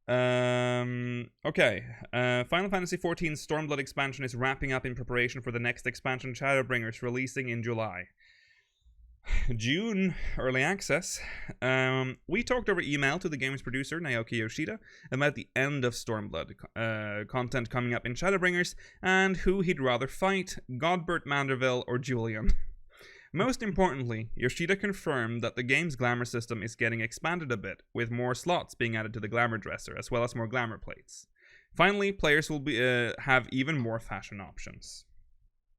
Okay. Final Fantasy XIV Stormblood expansion is wrapping up in preparation for the next expansion, Shadowbringers, releasing in July. June early access. We talked over email to the game's producer Naoki Yoshida about the end of Stormblood content coming up in Shadowbringers and who he'd rather fight, Godbert Manderville or Julian. Most importantly, Yoshida confirmed that the game's glamour system is getting expanded a bit, with more slots being added to the Glamour Dresser as well as more glamour plates. Finally, players will have even more fashion options.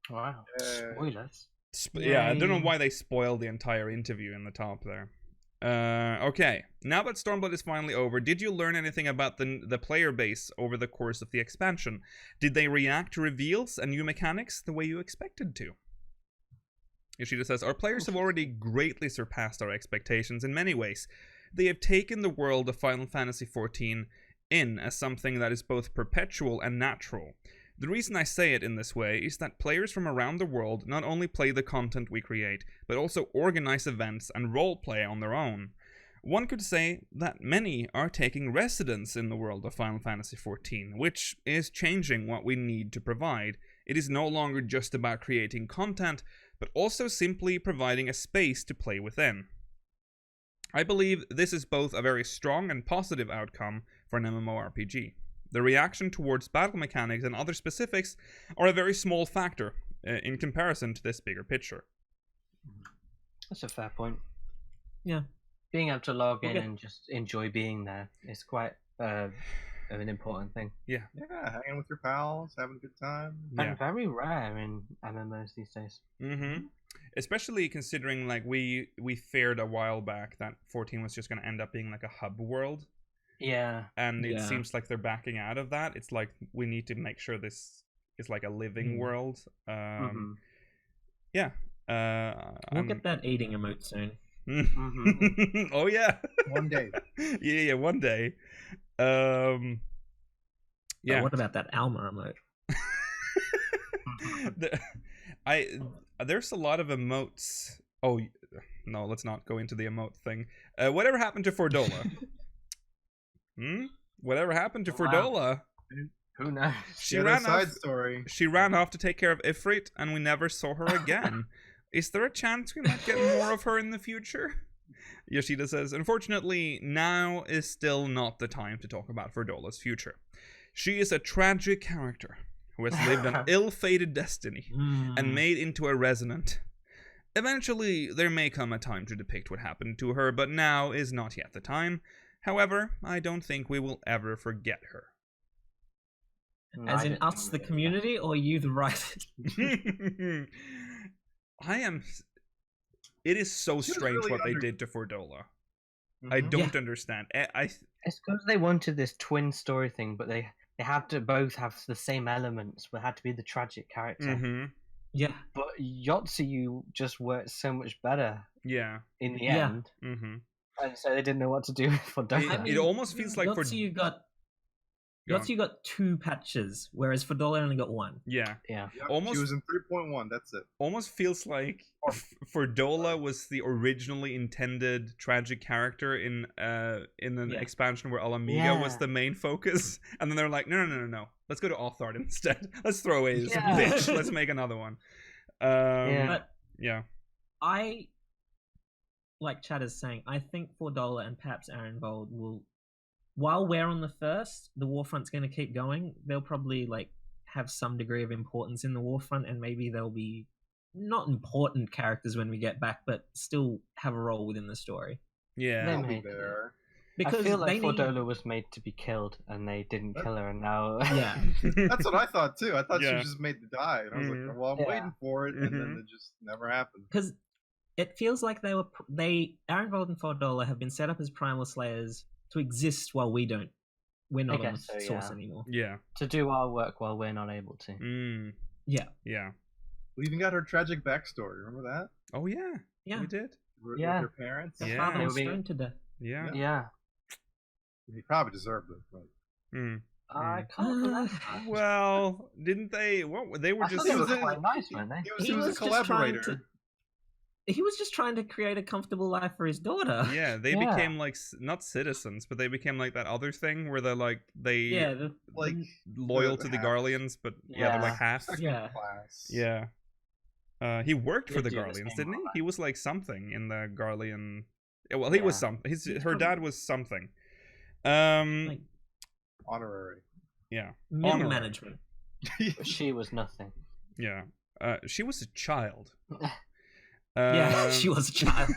Wow. Spoilers. Yeah, I don't know why they spoiled the entire interview in the top there. Okay, now that Stormblood is finally over, did you learn anything about the player base over the course of the expansion? Did they react to reveals and new mechanics the way you expected to? Yoshida says, our players have already greatly surpassed our expectations in many ways. They have taken the world of Final Fantasy XIV in as something that is both perpetual and natural. The reason I say it in this way is that players from around the world not only play the content we create, but also organize events and roleplay on their own. One could say that many are taking residence in the world of Final Fantasy XIV, which is changing what we need to provide. It is no longer just about creating content, but also simply providing a space to play within. I believe this is both a very strong and positive outcome for an MMORPG. The reaction towards battle mechanics and other specifics are a very small factor in comparison to this bigger picture. That's a fair point. Yeah. Being able to log in and just enjoy being there is quite an important thing. Yeah. Yeah, hanging with your pals, having a good time. And very rare in MMOs these days. Mm-hmm. Especially considering, like, we feared a while back that 14 was just going to end up being like a hub world. Yeah. And it seems like they're backing out of that. It's like, we need to make sure this is like a living world. Yeah. We'll get that eating emote soon. Oh, yeah. One day. Yeah, one day. Yeah. What about that Alma emote? There's a lot of emotes. Oh, no, let's not go into the emote thing. Whatever happened to Fordola? Whatever happened to Fordola? Who knows? She ran off to take care of Ifrit, and we never saw her again. Is there a chance we might get more of her in the future? Yoshida says, unfortunately, now is still not the time to talk about Ferdola's future. She is a tragic character who has lived an ill-fated destiny and made into a resonant. Eventually, there may come a time to depict what happened to her, but now is not yet the time. However, I don't think we will ever forget her. As in us, the community, or you, the writers? It is so strange really what they did to Dola. I don't understand. It's because they wanted this twin story thing, but they had to both have the same elements, but had to be the tragic character. Yeah. But Yotsuyu just worked so much better. Yeah. In the end. And so they didn't know what to do for Dola. It almost feels like Yotsuyu got 2 patches, whereas Dola only got 1. Yeah. Yeah. Yep, she was in 3.1, that's it. Almost feels like Dola was the originally intended tragic character in an expansion where Alamiga was the main focus, and then they're like, no. Let's go to Othard instead. Let's throw away this bitch. Let's make another one. But I, like Chad is saying, I think Dola and perhaps Arenvold will, while we're on the first, the Warfront's going to keep going. They'll probably have some degree of importance in the Warfront, and maybe they'll be not important characters when we get back, but still have a role within the story. Yeah, they'll be there. Because I feel like Dola was made to be killed, and they didn't kill her, and now... Yeah. That's what I thought, too. I thought she was just made to die. And I was like, well, I'm waiting for it, and then it just never happened. Because it feels like Arenvold and Dola have been set up as Primal Slayers to exist while we're not on the source anymore. Yeah. To do our work while we're not able to. Yeah. Yeah. We even got her tragic backstory. Remember that? Oh, yeah. Yeah. We did. With her parents. Her father was stoned to death. Yeah. Yeah. He probably deserved it. But... I can't Well, didn't they? What they were just. He was quite nice, weren't they? He was a collaborator. He was just trying to create a comfortable life for his daughter. Yeah, they became not citizens, but they became that other thing where they're loyal to the Garleans, but they're half. Yeah. Yeah. He worked for the Garleans, didn't he? He was something in the Garlean. Well, he was something. Her dad was something. Honorary. Yeah. Middle management. She was nothing. Yeah. She was a child. Yeah, she was a child.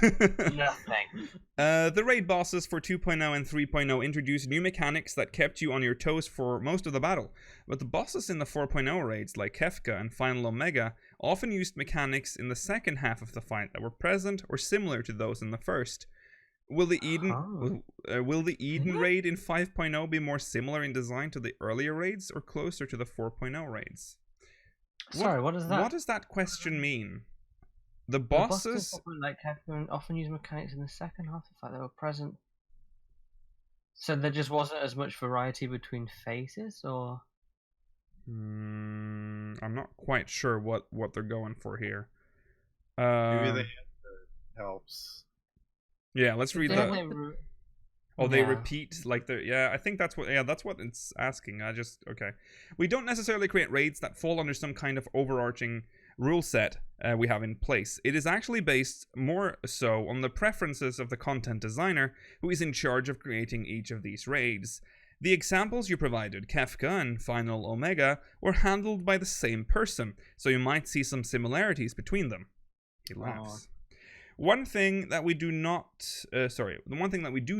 Nothing. The raid bosses for 2.0 and 3.0 introduced new mechanics that kept you on your toes for most of the battle, but the bosses in the 4.0 raids like Kefka and Final Omega often used mechanics in the second half of the fight that were present or similar to those in the first. Will the Eden raid in 5.0 be more similar in design to the earlier raids or closer to the 4.0 raids? Sorry, what is that? What does that question mean? The bosses often use mechanics in the second half of the fight that were present. So there just wasn't as much variety between phases, or? I'm not quite sure what they're going for here. Maybe the answer helps. Yeah, let's read that. They repeat I think that's what it's asking. Okay. We don't necessarily create raids that fall under some kind of overarching rule set we have in place. It is actually based more so on the preferences of the content designer who is in charge of creating each of these raids. The examples you provided, Kefka and Final Omega, were handled by the same person, so you might see some similarities between them. He laughs. The one thing that we do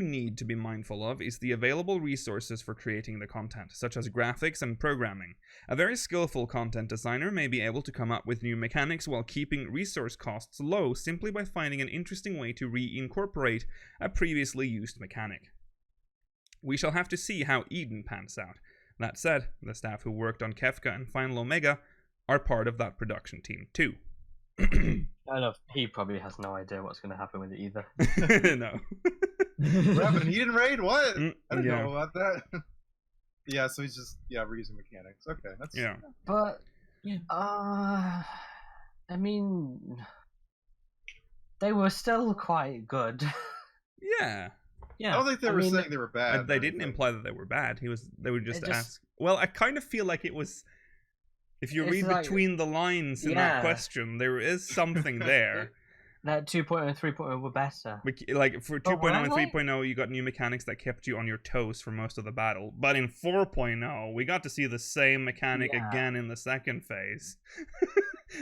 need to be mindful of is the available resources for creating the content, such as graphics and programming. A very skillful content designer may be able to come up with new mechanics while keeping resource costs low simply by finding an interesting way to reincorporate a previously used mechanic. We shall have to see how Eden pans out. That said, the staff who worked on Kefka and Final Omega are part of that production team too. He probably has no idea what's going to happen with it either. No. What happened? He didn't raid? What? I don't know about that. Yeah, so he's just reusing mechanics. Okay, that's But I mean, they were still quite good. Yeah. I don't think they were saying they were bad. They didn't imply that they were bad. They would just ask. Well, I kind of feel like it was. If you read between the lines in that question, there is something there. That 2.0 and 3.0 were better. For 2.0 and 3.0, you got new mechanics that kept you on your toes for most of the battle. But in 4.0, we got to see the same mechanic again in the second phase.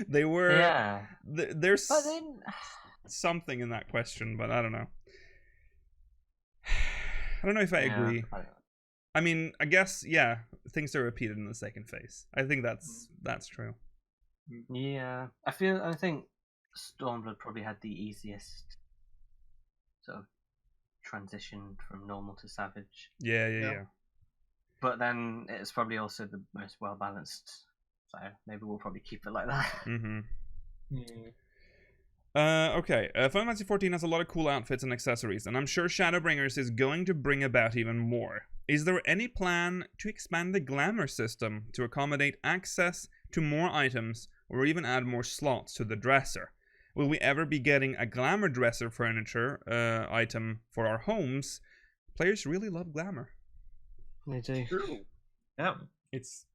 They were. Yeah. There's something in that question, but I don't know. I don't know if I agree. I mean, I guess, yeah, things are repeated in the second phase. I think that's true. Yeah. I think Stormblood probably had the easiest sort of transition from normal to savage. Yeah. But then it's probably also the most well balanced. So maybe we'll probably keep it like that. Mm-hmm. Okay. Final Fantasy XIV has a lot of cool outfits and accessories, and I'm sure Shadowbringers is going to bring about even more. Is there any plan to expand the Glamour system to accommodate access to more items, or even add more slots to the dresser? Will we ever be getting a Glamour Dresser furniture item for our homes? Players really love Glamour. They do. True. Yeah. It's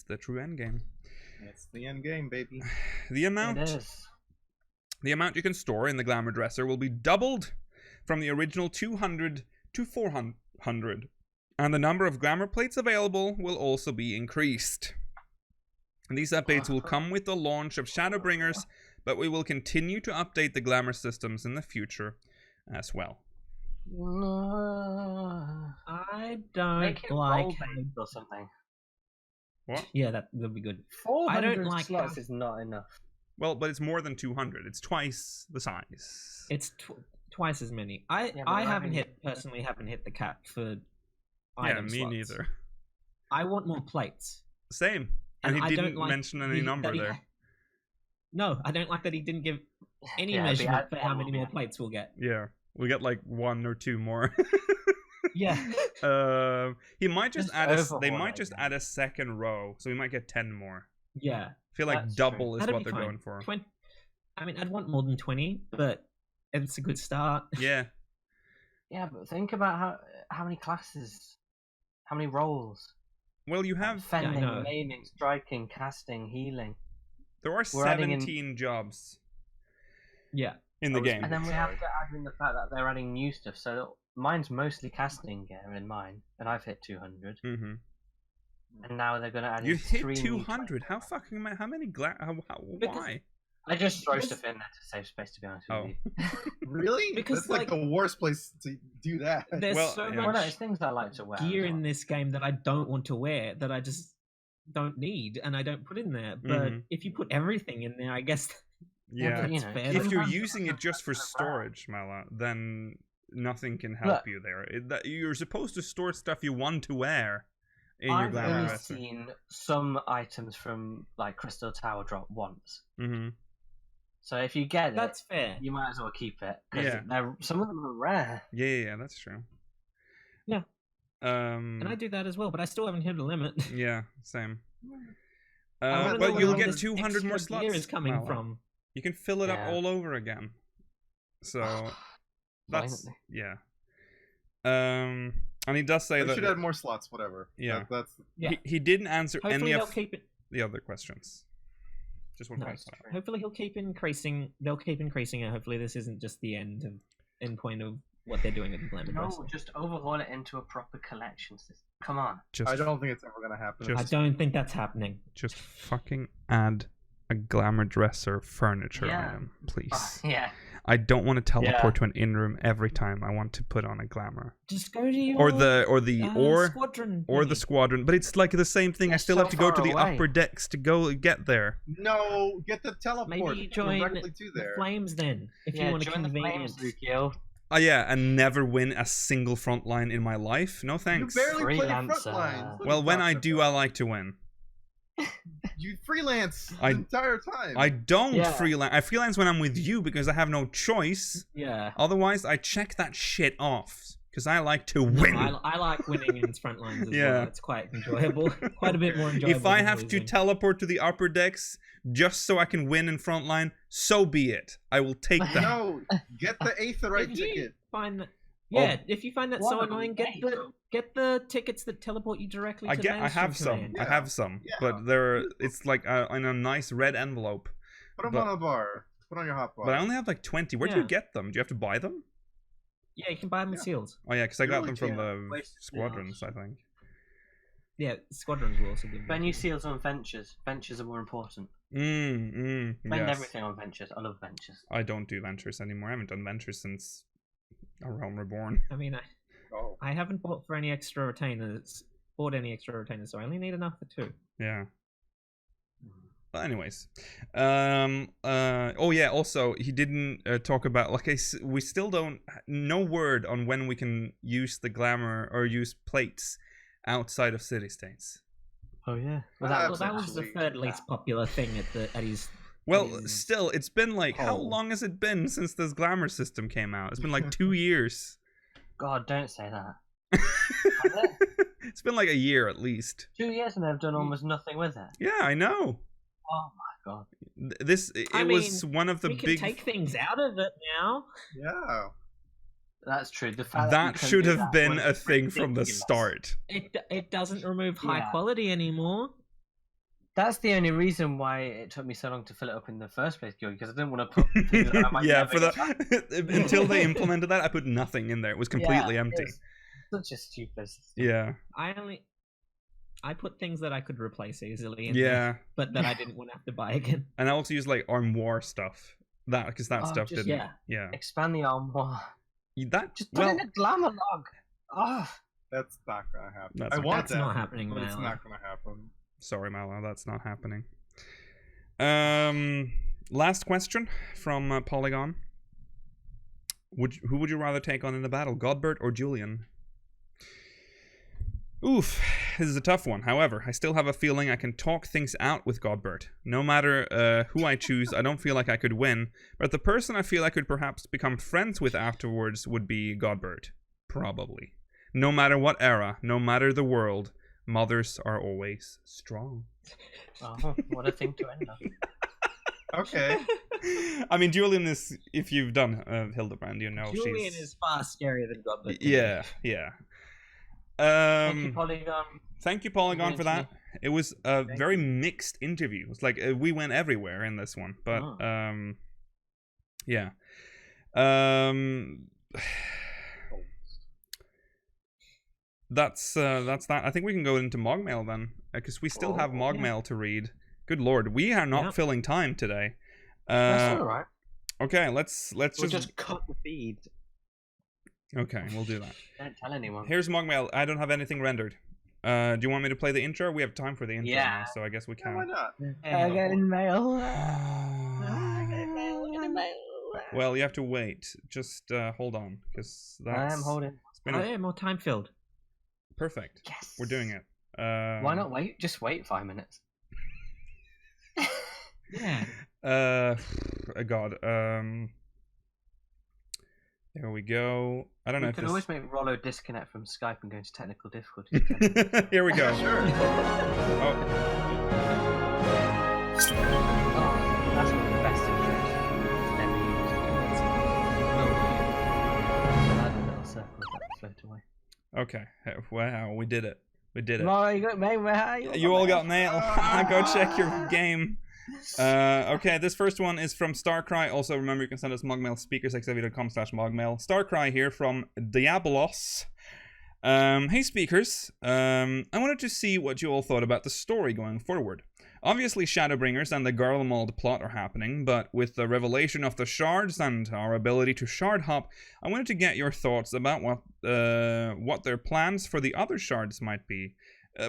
the true end game. It's the end game, baby. The amount you can store in the Glamour Dresser will be doubled from the original 200 to 400, and the number of Glamour plates available will also be increased. And these updates will come with the launch of Shadowbringers, but we will continue to update the Glamour systems in the future as well. I don't like or something. What? Yeah, that would be good. 400 I don't like slots is not enough. Well, but it's more than 200. It's twice the size. It's twice as many. I haven't hit the cap for item me slots. neither. I want more plates. Same. And he didn't mention any number there. No, I don't like that he didn't give any measurement for how many more plates we'll get. Yeah, we get like 1 or 2 more. Yeah. He might just add they might just add a second row, so we might get 10 more. Yeah. I feel like double is what they're going for. 20, I mean, I'd want more than 20, but it's a good start. Yeah. Yeah, but think about how many classes, how many roles. Well, you have fending, aiming, striking, casting, healing. There are 17 jobs. Yeah. In the game. And then we have to add in the fact that they're adding new stuff. So mine's mostly casting gear in mine, and I've hit 200. Mm-hmm. And now they're going to add. You hit 200? How fucking? How many? Why? I just throw stuff in there to save space. To be honest with you. Really? Because that's like the worst place to do that. There's so much things I like to wear. Gear in this game that I don't want to wear, that I just don't need, and I don't put in there. But if you put everything in there, I guess. Yeah, that's fair. If you're using it just for storage, Mala, then nothing can help you there. You're supposed to store stuff you want to wear in your Glamour Dresser. I've only seen some items from like Crystal Tower drop once. Mm-hmm. So if you get that's fair. You might as well keep it. Yeah. Some of them are rare. Yeah, that's true. Yeah. And I do that as well, but I still haven't hit the limit. Yeah, same. But you'll get 200 more slots. Gear is coming from. You can fill it up all over again. So that's and he does say that should add more slots, whatever. Yeah, he didn't answer any of the other questions. Just one point. Hopefully he'll keep increasing. They'll keep increasing it. Hopefully this isn't just the end point of what they're doing at the Glamour Dresser. No, just overhaul it into a proper collection system. Come on. I don't think it's ever going to happen. I don't think that's happening. Just fucking add a Glamour Dresser furniture item, please. Yeah. I don't want to teleport to an in-room every time I want to put on a Glamour. Just go to your squadron the squadron, but it's like the same thing. I still have to go to the upper decks to go get there. No, get the teleport. Maybe join directly to there. The Flames then, if you want to convenience. Oh yeah, and never win a single frontline in my life. No thanks. You barely play frontline. Well, when I do, I like to win. You freelance the entire time. I don't freelance. I freelance when I'm with you because I have no choice. Yeah. Otherwise, I check that shit off because I like to win. I like winning in front lines as well. It's quite enjoyable. Quite a bit more enjoyable. If I have to teleport to the upper decks just so I can win in front line, so be it. I will take that. No, get the Aetherite ticket. If you find that so annoying, get the tickets that teleport you directly to I have some. I have some, but it's like in a nice red envelope. Put them on a bar. Put on your hotbar. But I only have like 20. Where do you get them? Do you have to buy them? Yeah, you can buy them in seals. Oh yeah, because I got them from the squadrons, I think. Yeah, squadrons will also be. Venue seals on ventures. Ventures are more important. Spend everything on ventures. I love ventures. I don't do ventures anymore. I haven't done ventures since A Realm Reborn. I mean, I haven't bought any extra retainers, so I only need enough for 2. Yeah. But anyways, oh yeah. Also, he didn't talk about we still don't no word on when we can use the glamour or use plates outside of city states. Oh yeah. Well, that was the third least popular thing at his. Well, still, it's been like how long has it been since this glamour system came out? It's been like 2 years. God, don't say that. It's been like a year at least. 2 years and they've done almost nothing with it. Yeah, I know. Oh my god. It was one of the big. We can take things out of it now. Yeah. That's true. The fact that should have been a thing from the start. It doesn't remove high quality anymore. That's the only reason why it took me so long to fill it up in the first place, because I didn't want to put things that I might never get. Until they implemented that, I put nothing in there. It was completely empty. Such a stupid system. Yeah. I put things that I could replace easily in there, but that I didn't want to have to buy again. And I also used like armoire stuff. Because that stuff didn't. Yeah. Expand the armoire. Just put in a glamour log. Oh. That's not gonna happen. That's not happening, but Mallow. It's not gonna happen. Sorry, Mallow, that's not happening. Last question from Polygon. Who would you rather take on in a battle, Godbert or Julian? Oof, this is a tough one. However, I still have a feeling I can talk things out with Godbert. No matter who I choose, I don't feel like I could win, but the person I feel I could perhaps become friends with afterwards would be Godbert. Probably. No matter what era, no matter the world, mothers are always strong. Oh, what a thing to end on. Okay. I mean, Julian is, if you've done Hildebrand, you know Julian is far scarier than Godbert. Yeah. Thank you, Polygon. Thank you, Polygon, for that. It was a very mixed interview. It's like we went everywhere in this one, but yeah. That's that. I think we can go into MogMail then, because we still have MogMail to read. Good lord, we are not filling time today. That's all right. Okay, let's just cut the feed. Okay, we'll do that. Don't tell anyone. Here's MogMail. I don't have anything rendered. Do you want me to play the intro? We have time for the intro now, so I guess we can. Why not? I got in mail. Well, you have to wait. Just hold on, because that's... I am holding. More time filled. Perfect. Yes. We're doing it. Why not wait? Just wait 5 minutes. Yeah. God. There we go. I don't know if we can always make Rollo disconnect from Skype and go into technical difficulties. Here we go. Sure. Oh. That's one of the best intros. It's never used. I had a little circle that float away. Okay. Wow, we did it. We did it. No, you got mail. You all got mail. Go check your game. Okay, this first one is from Starcry. Also, remember you can send us MogMail, speakers@xavier.com/MogMail. Starcry here from Diabolos. Hey speakers, I wanted to see what you all thought about the story going forward. Obviously Shadowbringers and the Garlemald plot are happening, but with the revelation of the shards and our ability to shard hop, I wanted to get your thoughts about what their plans for the other shards might be.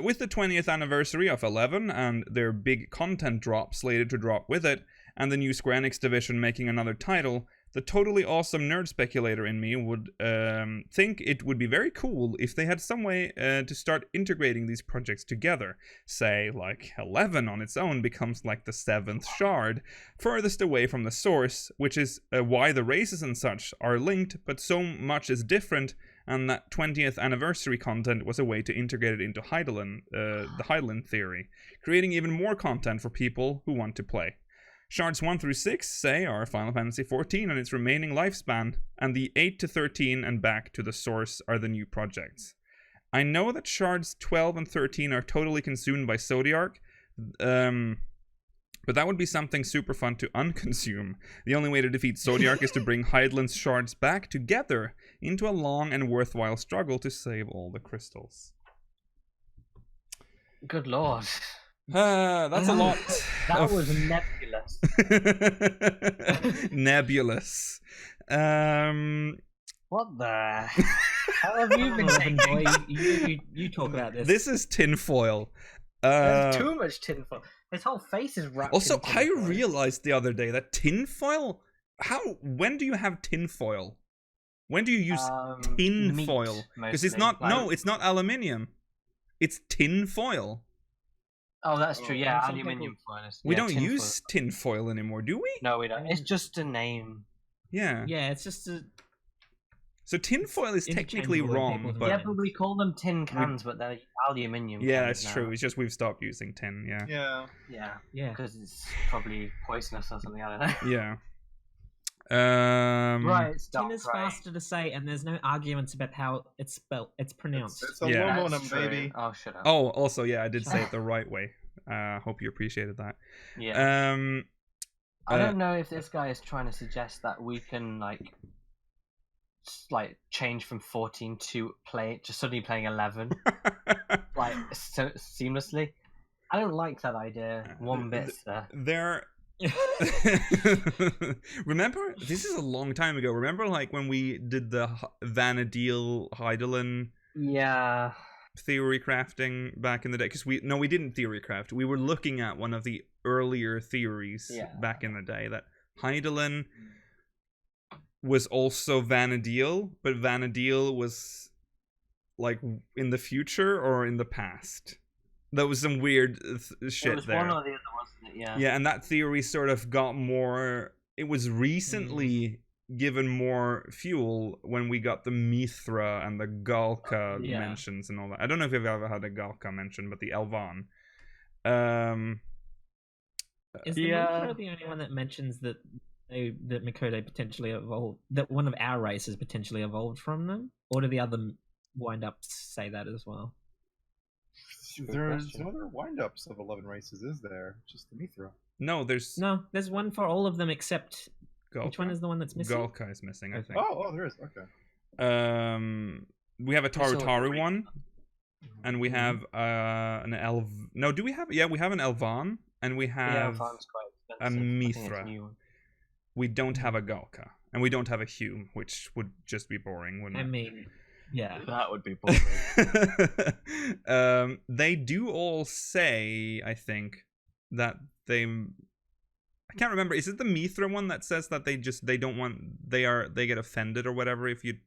With the 20th anniversary of 11 and their big content drop slated to drop with it, and the new Square Enix division making another title, the totally awesome nerd speculator in me would think it would be very cool if they had some way to start integrating these projects together. Say, like 11 on its own becomes like the 7th shard, furthest away from the source, which is why the races and such are linked, but so much is different, and that 20th anniversary content was a way to integrate it into the Hydaelyn theory, creating even more content for people who want to play. Shards 1 through 6, say, are Final Fantasy XIV and its remaining lifespan, and the 8 to 13 and back to the source are the new projects. I know that Shards 12 and 13 are totally consumed by Zodiark, but that would be something super fun to unconsume. The only way to defeat Zodiark is to bring Hydaelyn's shards back together into a long and worthwhile struggle to save all the crystals. Good lord. That's a lot. That was nebulous. Nebulous. What the? How have you been saying? Boy, you talk about this. This is tinfoil. There's too much tinfoil. His whole face is wrapped. Also, in tinfoil. I realized the other day that tinfoil. When do you have tinfoil? When do you use tinfoil? Because it's not. No, it's not aluminium. It's tinfoil. Oh, that's true. Yeah, aluminium foil. We don't use tinfoil anymore, do we? No, we don't. It's just a name. Yeah. Yeah, it's just a. So tinfoil is technically wrong, but yeah, but we call them tin cans, but they're aluminium. Yeah, that's true. It's just we've stopped using tin. Yeah. Yeah. Because it's probably poisonous or something. I don't know. Yeah. Right. Tin is faster to say, and there's no arguments about how it's spelled. It's pronounced. It's aluminum, baby. Oh, shut up. Oh, also, yeah, I did say it the right way. Hope you appreciated that. Yeah. I don't know if this guy is trying to suggest that we can like change from 14 to just suddenly playing 11 like so seamlessly. I don't like that idea one bit, sir. Remember, this is a long time ago. Remember, like when we did the Vanadil Heidelin theory crafting back in the day? Because we didn't theory craft. We were looking at one of the earlier theories back in the day that Heidelin was also Vanadil, but Vanadil was like in the future or in the past. That was some weird shit it was there. One or the other, wasn't it? Yeah. Yeah, and that theory sort of got more. It was recently given more fuel when we got the Mithra and the Galka mentions and all that. I don't know if you've ever had a Galka mention, but the Elvan. Is the Mithra the only one that mentions that that Mikote potentially evolved? That one of our races potentially evolved from them, or do the other wind-ups say that as well? There's some other wind-ups of 11 races, is there? Just the Mithra. No, there's one for all of them except Galka. Which one is the one that's missing? Galka is missing, I think. Oh, there is. Okay. We have a Taru one, and we have an Elv. No, do we have? Yeah, we have an Elvan, and we have a Mithra. We don't have a Galka, and we don't have a Hume, which would just be boring, wouldn't it? I mean, yeah, that would be boring. They do all say, I think, that they. I can't remember. Is it the Mithra one that says that they don't want they get offended or whatever if you?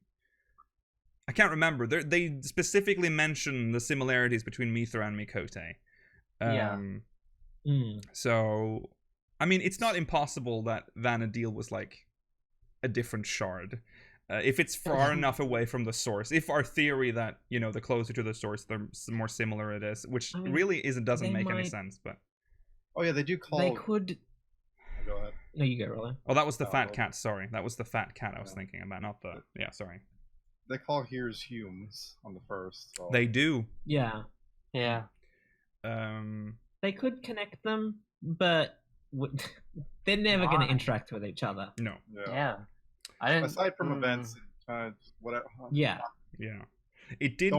I can't remember. They specifically mention the similarities between Mithra and Mikote. So, I mean, it's not impossible that Vanadil was like a different shard. If it's far enough away from the source, if our theory that the closer to the source, the more similar it is, which really doesn't make any sense. But they do call. They could. Go ahead. No, you go, Roland. Oh, that was the fat cat. Sorry, that was the fat cat I was thinking about, not the. Yeah, sorry. They call Here's Humes on the first. So. They do. Yeah. They could connect them, but they're never going to interact with each other. No. Yeah. I didn't. Aside from events, whatever. Yeah. It did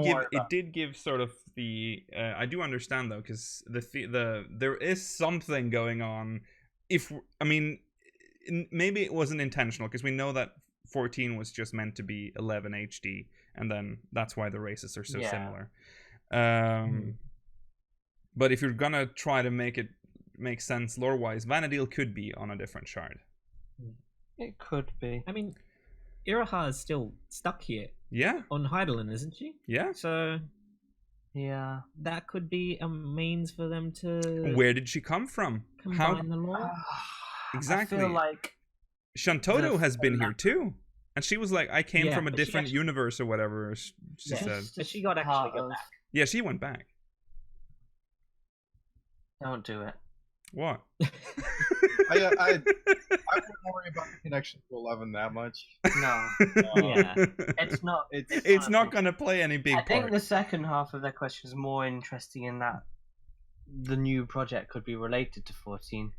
give sort of the. I do understand though, because there is something going on. Maybe it wasn't intentional, because we know that 14 was just meant to be 11 HD, and then that's why the races are so similar. But if you're gonna try to make it make sense lore-wise, Vanadil could be on a different shard. It could be. I mean, Iraha is still stuck here. Yeah. On Heidelin, isn't she? Yeah. So. Yeah. That could be a means for them to. Where did she come from? Combine the lore. Exactly. I feel like Shantoto has been here too, and she was like, "I came from a different universe or whatever." She said. But she got actually go back. Yeah, she went back. Don't do it. What? I wouldn't worry about the connection to 11 that much. No. Yeah. It's not. It's not going to play any big part. I think the second half of that question is more interesting in that the new project could be related to 14.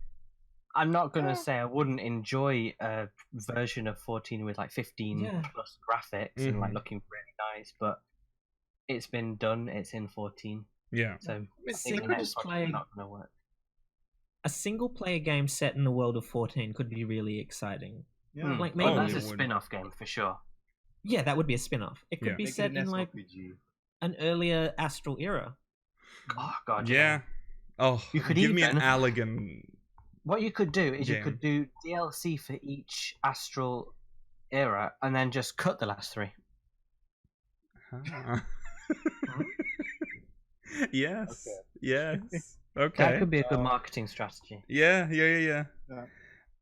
I'm not going to say I wouldn't enjoy a version of 14 with like 15 plus graphics and like looking really nice, but it's been done. It's in 14. Yeah. So a single player game set in the world of 14 could be really exciting. Yeah. Like maybe that's a spin-off game for sure. Yeah, that would be a spin-off. It could be set in like an earlier Astral era. Oh god. Yeah. Oh, you could give me an Allegan. What you could do is you could do DLC for each Astral era and then just cut the last 3. Yes. Okay. Yes. Okay. That could be a good marketing strategy. Yeah.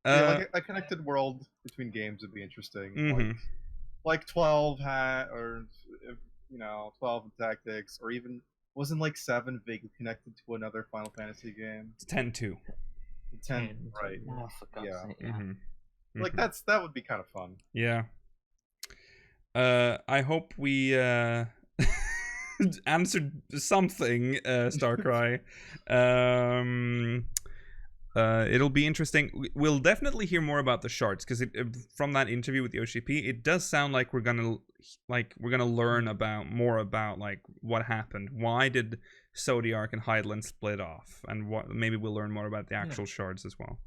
Like a connected world between games would be interesting. Mm-hmm. Like 12 or 12 in Tactics, or even wasn't like 7 vaguely connected to another Final Fantasy game? It's 10-2. 10, right? Oh, for God's sake, yeah. Mm-hmm. Like that would be kind of fun. Yeah. I hope we answered something, Starcry. It'll be interesting. We'll definitely hear more about the shards, because from that interview with Yoshi-P, it does sound like we're gonna learn more about like what happened. Why did Zodiac and Hydaelyn split off, and what maybe we'll learn more about the actual shards as well.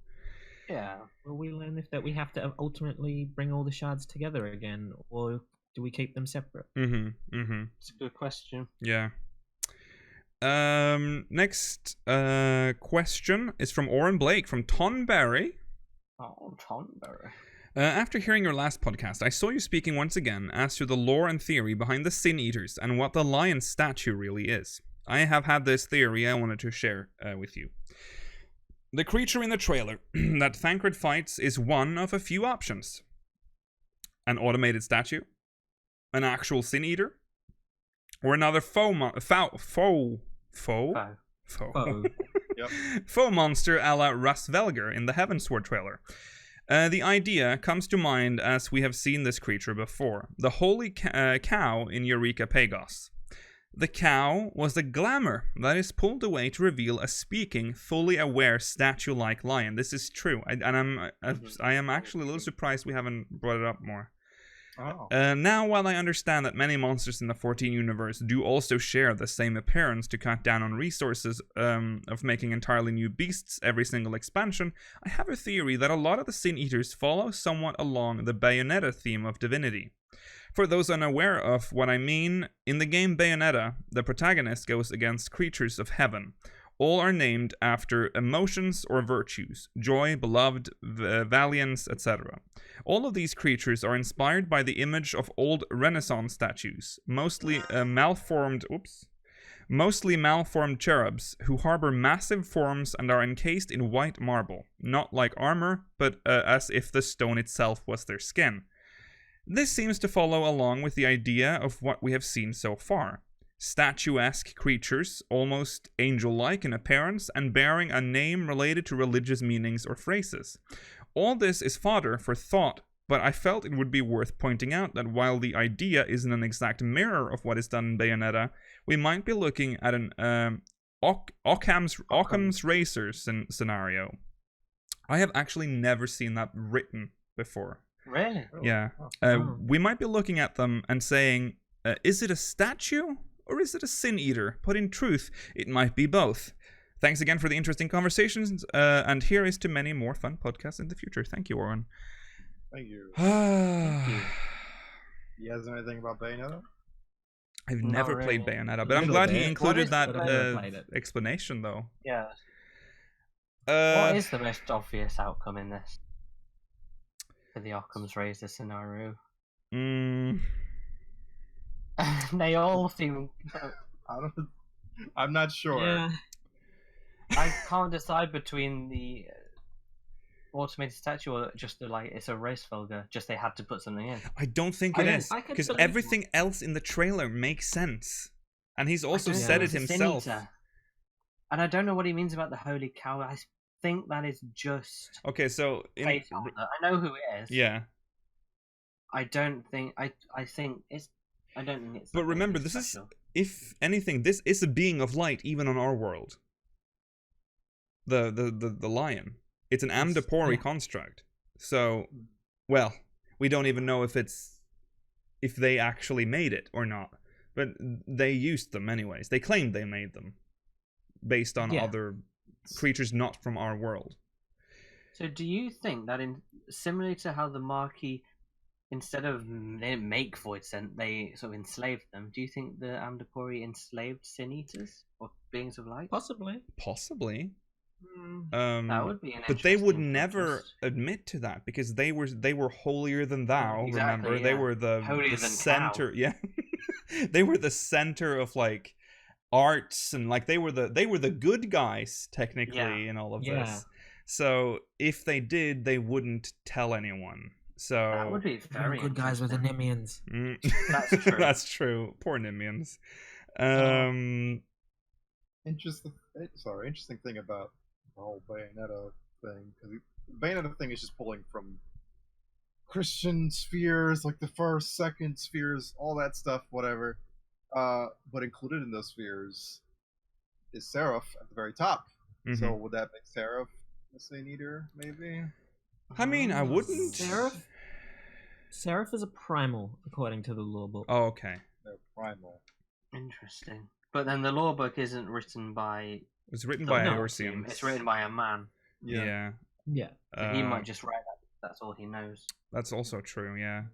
Yeah. Will we learn that we have to ultimately bring all the shards together again, or do we keep them separate? It's a good question. Yeah. Next question is from Oren Blake from Tonberry. Oh, Tonberry. After hearing your last podcast, I saw you speaking once again as to the lore and theory behind the Sin Eaters and what the lion statue really is. I have had this theory I wanted to share with you. The creature in the trailer that Thancred fights is one of a few options. An automated statue, an actual Sin Eater, or another foe monster a la Hrothgar in the Heavensward trailer. The idea comes to mind as we have seen this creature before. The holy cow in Eureka Pagos. The cow was the glamour that is pulled away to reveal a speaking, fully aware statue-like lion. This is true, I am actually a little surprised we haven't brought it up more. Oh. Now, while I understand that many monsters in the 14 universe do also share the same appearance to cut down on resources of making entirely new beasts every single expansion, I have a theory that a lot of the Sin Eaters follow somewhat along the Bayonetta theme of Divinity. For those unaware of what I mean, in the game Bayonetta, the protagonist goes against creatures of heaven. All are named after emotions or virtues: joy, beloved, valiance, etc. All of these creatures are inspired by the image of old Renaissance statues, mostly malformed cherubs who harbor massive forms and are encased in white marble, not like armor, but as if the stone itself was their skin. This seems to follow along with the idea of what we have seen so far. Statuesque creatures, almost angel-like in appearance, and bearing a name related to religious meanings or phrases. All this is fodder for thought, but I felt it would be worth pointing out that while the idea isn't an exact mirror of what is done in Bayonetta, we might be looking at an Occam's Razor scenario. I have actually never seen that written before. Really? Yeah. We might be looking at them and saying, is it a statue or is it a Sin Eater? But in truth, it might be both. Thanks again for the interesting conversations, and here is to many more fun podcasts in the future. Thank you, Oren. Thank you. Thank you. You guys know anything about Bayonetta? I've never played Bayonetta, but I'm glad he included that explanation, though. Yeah. What is the most obvious outcome in this? For the Occam's Razor scenario? They all seem... I'm not sure. Yeah. I can't decide between the automated statue or just it's a race vulgar. Just they had to put something in. I don't think it is, because everything else in the trailer makes sense, and he's also said it himself. And I don't know what he means about the holy cow. I think that is just so I know who it is. Yeah. I don't think I think it's But remember, this special. Is, if anything, this is a being of light even on our world. The lion. It's an Amdapori construct. So, well, we don't even know if they actually made it or not. But they used them anyways. They claimed they made them based on other creatures not from our world. So do you think that similarly to how the Marquis, instead of they didn't make Void Scent, they sort of enslaved them, do you think the Amdapori enslaved Sin Eaters or beings of light? Possibly. That would be an but they would never admit to that because they were holier than thou. Exactly, remember, they were the center. Cow. Yeah, they were the center of like arts and like they were the good guys technically in all of this. So if they did, they wouldn't tell anyone. So that would be very good guys with the Nimians. That's true. That's true. Poor Nimians. Interesting thing about the whole Bayonetta thing. Because the Bayonetta thing is just pulling from Christian spheres, like the first, second spheres, all that stuff, whatever. But included in those spheres is Seraph at the very top. So would that make Seraph a Sin Eater, maybe? I mean, I wouldn't. Seraph is a primal, according to the lore book. Oh, okay. They're primal. Interesting. But then the lore book isn't written by... It's written by Eorzeans. It's written by a man. Yeah. So he might just write that. That's all he knows. That's also true, yeah.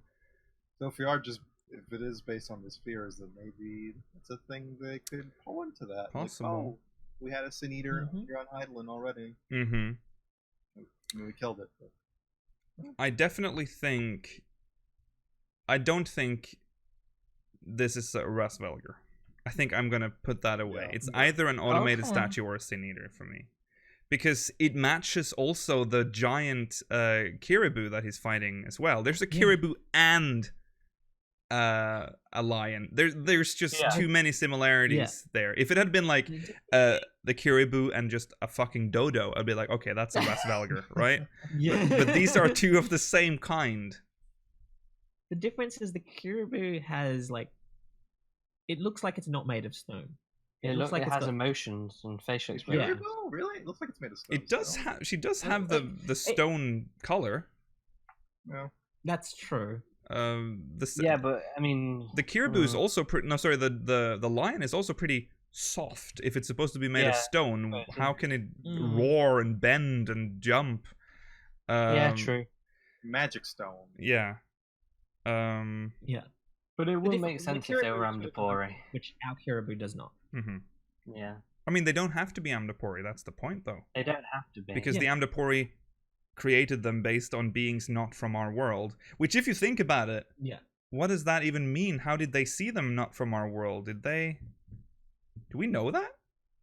So if it is based on the spheres, then maybe it's a thing they could pull into that. Possible. Like, we had a Sin Eater here on Hydaelyn already. I mean, we killed it. But... I definitely think... I don't think this is a Rasvelger. I think I'm gonna put that away. It's either an automated statue or a Sin Eater for me. Because it matches also the giant Kiribu that he's fighting as well. There's a Kiribu and a lion. There's just too many similarities there. If it had been like the Kiribu and just a fucking dodo, I'd be like, okay, that's a Rasvelger, right? But these are two of the same kind. The difference is the Kiribu has like, it looks like it's not made of stone. It looks like it has emotions and facial expressions. Oh, really? It looks like it's made of stone. It does have. She does have the stone color. No, that's true. But I mean, the Kiribu is also pretty. No, sorry. The lion is also pretty soft. If it's supposed to be made of stone, how can it roar and bend and jump? True. Magic stone. Yeah. But it would make sense if they were Amdapori. Which our Kiribu does not. Yeah. I mean, they don't have to be Amdapori. That's the point, though. They don't have to be. Because the Amdapori created them based on beings not from our world. Which, if you think about it, what does that even mean? How did they see them not from our world? Did they... Do we know that?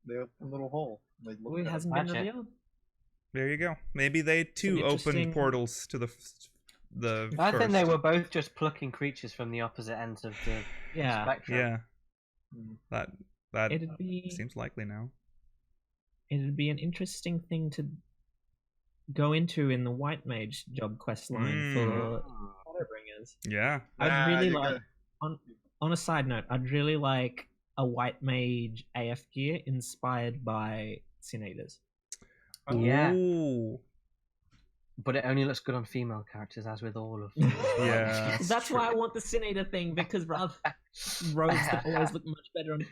They opened a little hole. It hasn't been revealed. There you go. Maybe they, too, opened portals to the I think they were both just plucking creatures from the opposite ends of the spectrum. That seems likely now. It'd be an interesting thing to go into in the White Mage job quest line for Shadowbringers. Yeah. I'd really like, on a side note, I'd really like a White Mage AF gear inspired by Sin Eaters. Ooh. But it only looks good on female characters, as with all of them. That's why I want the Sin Eater thing, because rogues that always look much better on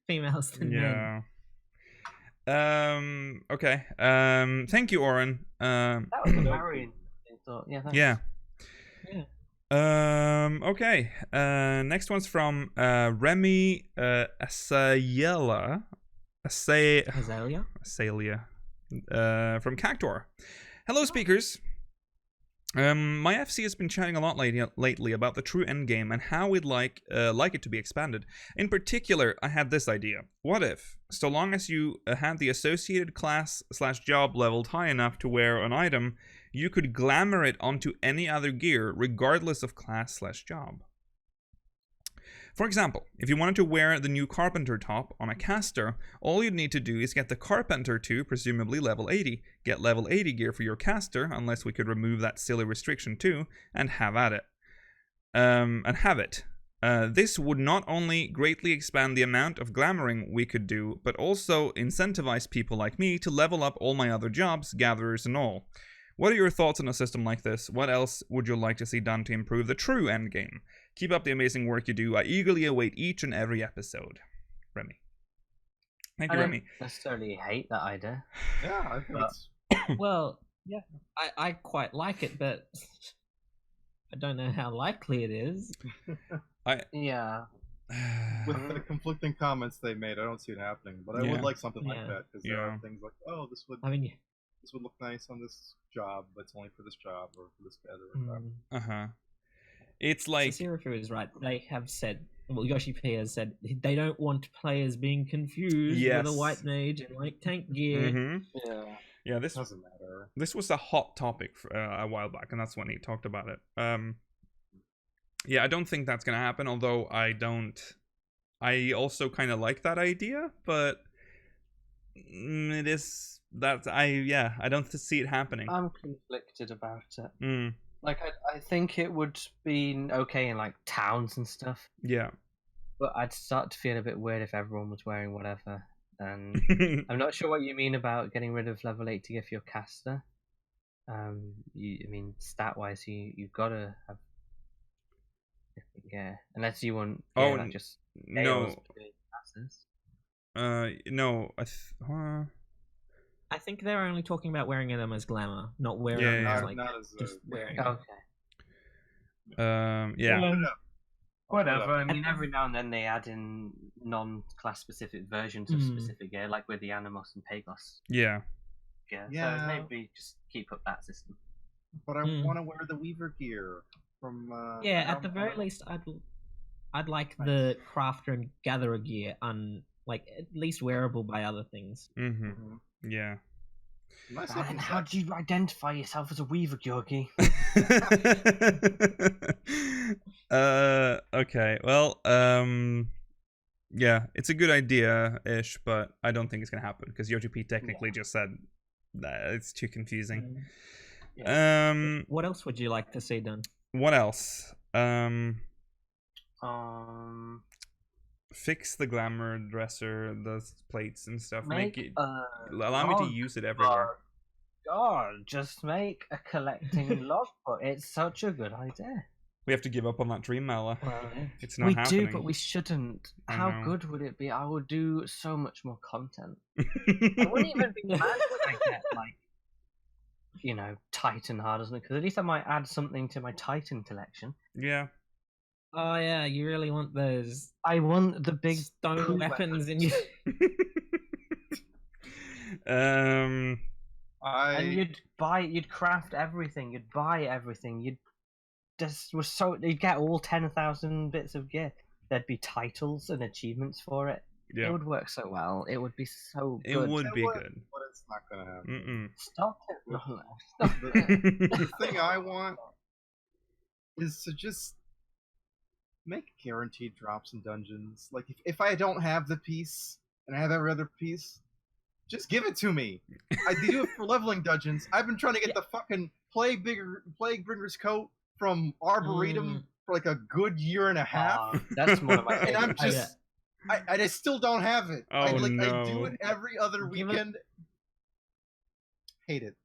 females than men. Okay. Thank you, Oren. That was a Marion thought. Yeah. Okay. Next one's from Remy Azalea. Azalea. From Cactor. Hello, speakers. My FC has been chatting a lot lately about the true endgame and how we'd like it to be expanded. In particular, I had this idea. What if, so long as you had the associated class/job leveled high enough to wear an item, you could glamour it onto any other gear, regardless of class/job? For example, if you wanted to wear the new Carpenter top on a caster, all you'd need to do is get the Carpenter to, presumably level 80, get level 80 gear for your caster, unless we could remove that silly restriction too, and have at it. This would not only greatly expand the amount of glamoring we could do, but also incentivize people like me to level up all my other jobs, gatherers and all. What are your thoughts on a system like this? What else would you like to see done to improve the true endgame? Keep up the amazing work you do. I eagerly await each and every episode. Remy. Thank you, Remy. I don't necessarily hate that idea. Yeah, I think it's... Well, yeah, I quite like it, but I don't know how likely it is. Yeah. With the conflicting comments they made, I don't see it happening. But I would like something like that, because there are things like, oh, this would look nice on this job, but it's only for this job or for this feather or whatever. It's like Sirifu is right. They have said, well, YoshiP has said they don't want players being confused with a white mage and like tank gear. Yeah, this doesn't matter. This was a hot topic for, a while back, and that's when he talked about it. Yeah, I don't think that's gonna happen. Although I also kind of like that idea, but it is that I don't see it happening. I'm conflicted about it. Like, I think it would be okay in like towns and stuff. Yeah. But I'd start to feel a bit weird if everyone was wearing whatever. And I'm not sure what you mean about getting rid of level 8 to give your caster. I mean, stat wise, you've got to have. Yeah, unless you want. Like just no. No. I think they're only talking about wearing them as glamour, not wearing them as like not as just wearing. Okay. Yeah. Whatever. I mean, every now and then they add in non-class specific versions of specific gear, like with the Animos and Pagos. Yeah. So maybe just keep up that system. But I want to wear the Weaver gear from. At the very least, I'd like the Crafter and Gatherer gear like at least wearable by other things. Yeah. And how do you identify yourself as a Weaver, Georgie? Okay. Well, yeah, it's a good idea-ish, but I don't think it's gonna happen because YoshiP technically just said that it's too confusing. What else would you like to see done? What else? Fix the Glamour Dresser, the plates and stuff. Make it allow me to use it everywhere. God, just make a collecting logbook. It's such a good idea. We have to give up on that dream, Mala. It's not we happening. do, but we shouldn't. How good would it be? I would do so much more content. I wouldn't even be mad if I get like, Titan hard, isn't it? Because at least I might add something to my Titan collection. Yeah. Oh yeah, you really want those? I want the big stone weapons in you. And you'd craft everything. You'd buy everything. You'd get all 10,000 bits of gear. There'd be titles and achievements for it. Yeah. It would work so well. It would be so good. It would be good. But it's not gonna happen. Stop it, Stop it. The thing I want is to just make guaranteed drops in dungeons. Like, if I don't have the piece and I have every other piece, just give it to me. I do it for leveling dungeons. I've been trying to get the fucking Plaguebringer's coat from Arboretum for like a good year and a half. That's one of my favorites. And I'm just... I still don't have it. Oh, I do it every other weekend. Hate it.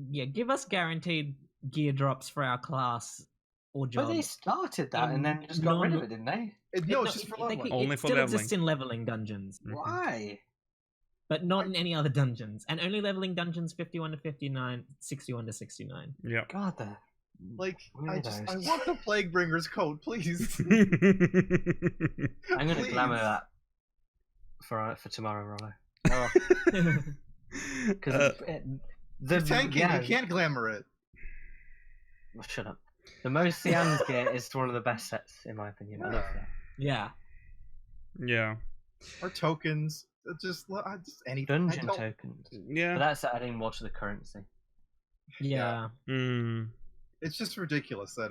Yeah, give us guaranteed gear drops for our class or job. But they started that and then just got rid of it, didn't they? No, it's just for leveling. Only it for still leveling. exists in leveling dungeons. Why? But not in any other dungeons. And only leveling dungeons 51 to 59, 61 to 69. Yeah. God, I want the Plaguebringer's coat, please. I'm going to glamour that for tomorrow, Rollo. Because the tanking, you can't glamour it. Well, shut up. The most Sian's gear is one of the best sets, in my opinion. I love that. Yeah. Yeah. Or tokens. Just anything. Dungeon tokens. Yeah. But that's adding more to the currency. Yeah. It's just ridiculous that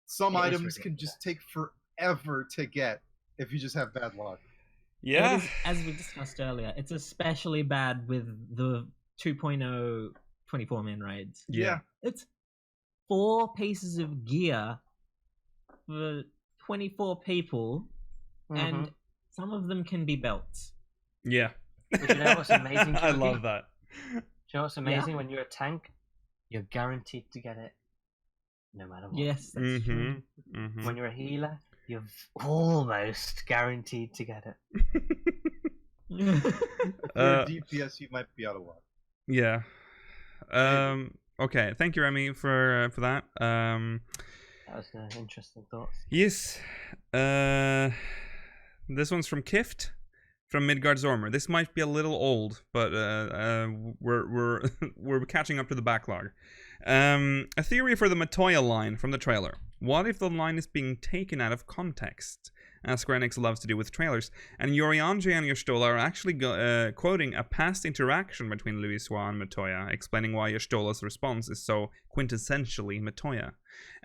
some items can just take forever to get if you just have bad luck. Yeah. As we discussed earlier, it's especially bad with the 2.0 24-man raids. Yeah. It's 4 pieces of gear for 24 people, and some of them can be belts. Yeah. But you know what's amazing? I love that. Do you know what's amazing when you're a tank? you're guaranteed to get it, no matter what. Yes, that's true. When you're a healer, you're almost guaranteed to get it. If you're a DPS, you might be out of luck. Yeah. Okay. Thank you, Remy, for that. That was interesting thoughts. Yes. This one's from Kift, from Midgard Zormer. This might be a little old, but we're catching up to the backlog. A theory for the Matoya line from the trailer. What if the line is being taken out of context, as Square Enix loves to do with trailers, and Yorianji and Y'shtola are actually quoting a past interaction between Louisoix and Matoya, explaining why Y'shtola's response is so quintessentially Matoya.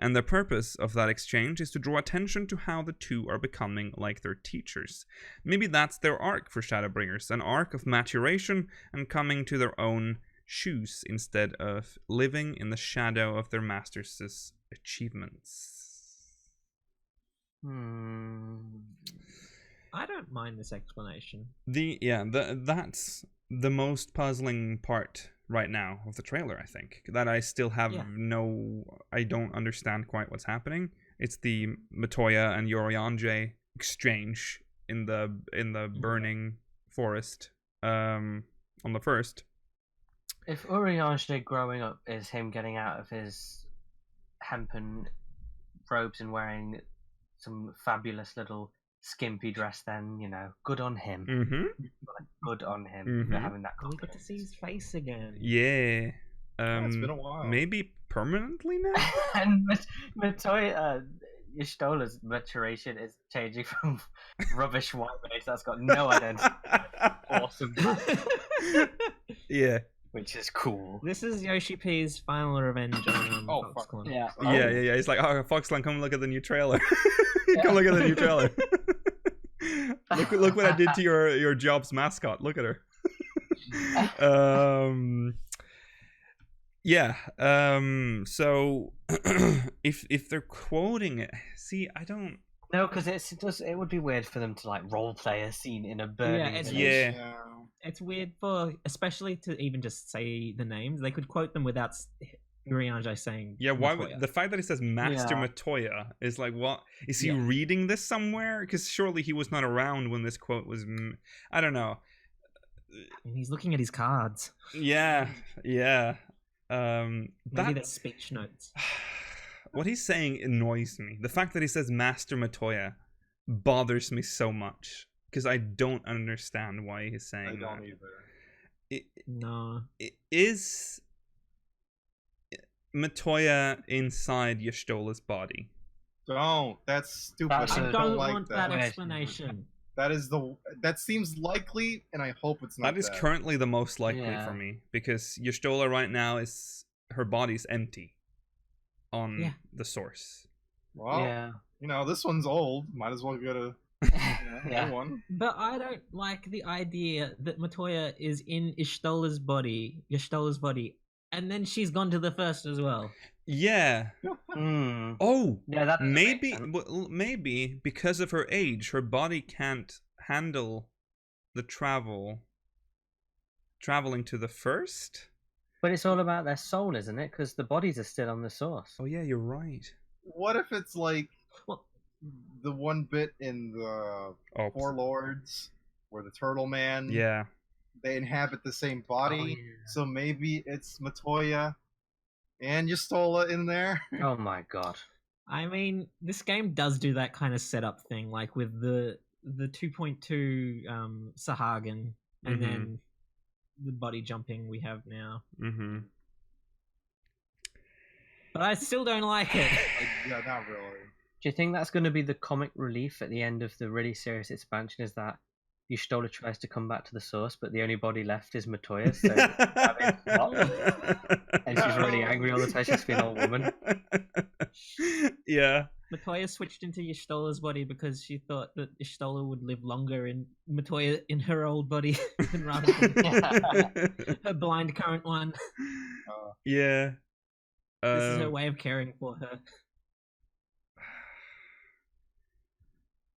And the purpose of that exchange is to draw attention to how the two are becoming like their teachers. Maybe that's their arc for Shadowbringers, an arc of maturation and coming to their own shoes instead of living in the shadow of their masters' achievements. I don't mind this explanation. That's the most puzzling part right now of the trailer, I think. That I still have I don't understand quite what's happening. It's the Matoya and Yorianji exchange in the burning forest on the first. If Urianger growing up is him getting out of his hempen robes and wearing some fabulous little skimpy dress, then, good on him. Good on him for having that. We get to see his face again. Yeah. It's been a while. Maybe permanently now? And Matoya, Y'shtola's maturation is changing from rubbish white base that's got no identity. Awesome. Yeah. Which is cool. This is YoshiP's final revenge on Foxclan. Yeah. Yeah. He's like, oh, Foxclan, come look at the new trailer. Come look at the new trailer. look what I did to your job's mascot. Look at her. So if they're quoting it, see, I don't. No, because it would be weird for them to like role play a scene in a burning. It's weird especially to even just say the names. They could quote them without Urianger saying. Yeah, why would the fact that it says Master Matoya is like, what is he reading this somewhere? Because surely he was not around when this quote was. I don't know. He's looking at his cards. Yeah. Maybe that's speech notes. What he's saying annoys me. The fact that he says Master Matoya bothers me so much because I don't understand why he's saying that. I don't either. Is Matoya inside Y'shtola's body? Don't. That's stupid. I don't want that explanation. That seems likely, and I hope it's not. That is currently the most likely for me because Y'shtola right now her body's empty on the source. Well, this one's old. Might as well get a new one. But I don't like the idea that Matoya is in Y'shtola's body, and then she's gone to the first as well. Yeah. Oh, yeah. Maybe because of her age, her body can't handle the traveling to the first. But it's all about their soul, isn't it? Because the bodies are still on the source. Oh yeah, you're right. What if it's like the one bit in the Four Lords where the Turtle Man? Yeah. They inhabit the same body, so maybe it's Matoya and Y'shtola in there. Oh my god! I mean, this game does do that kind of setup thing, like with the 2.2 Sahagin, and then the body jumping we have now. But I still don't like it. Yeah, not really. Do you think that's going to be the comic relief at the end of the really serious expansion? Is that Y'shtola tries to come back to the source, but the only body left is Matoya, so and she's really angry all the time. She's been all woman. Yeah. Matoya switched into Y'shtola's body because she thought that Y'shtola would live longer in Matoya in her old body rather than her blind current one. Yeah. This is her way of caring for her.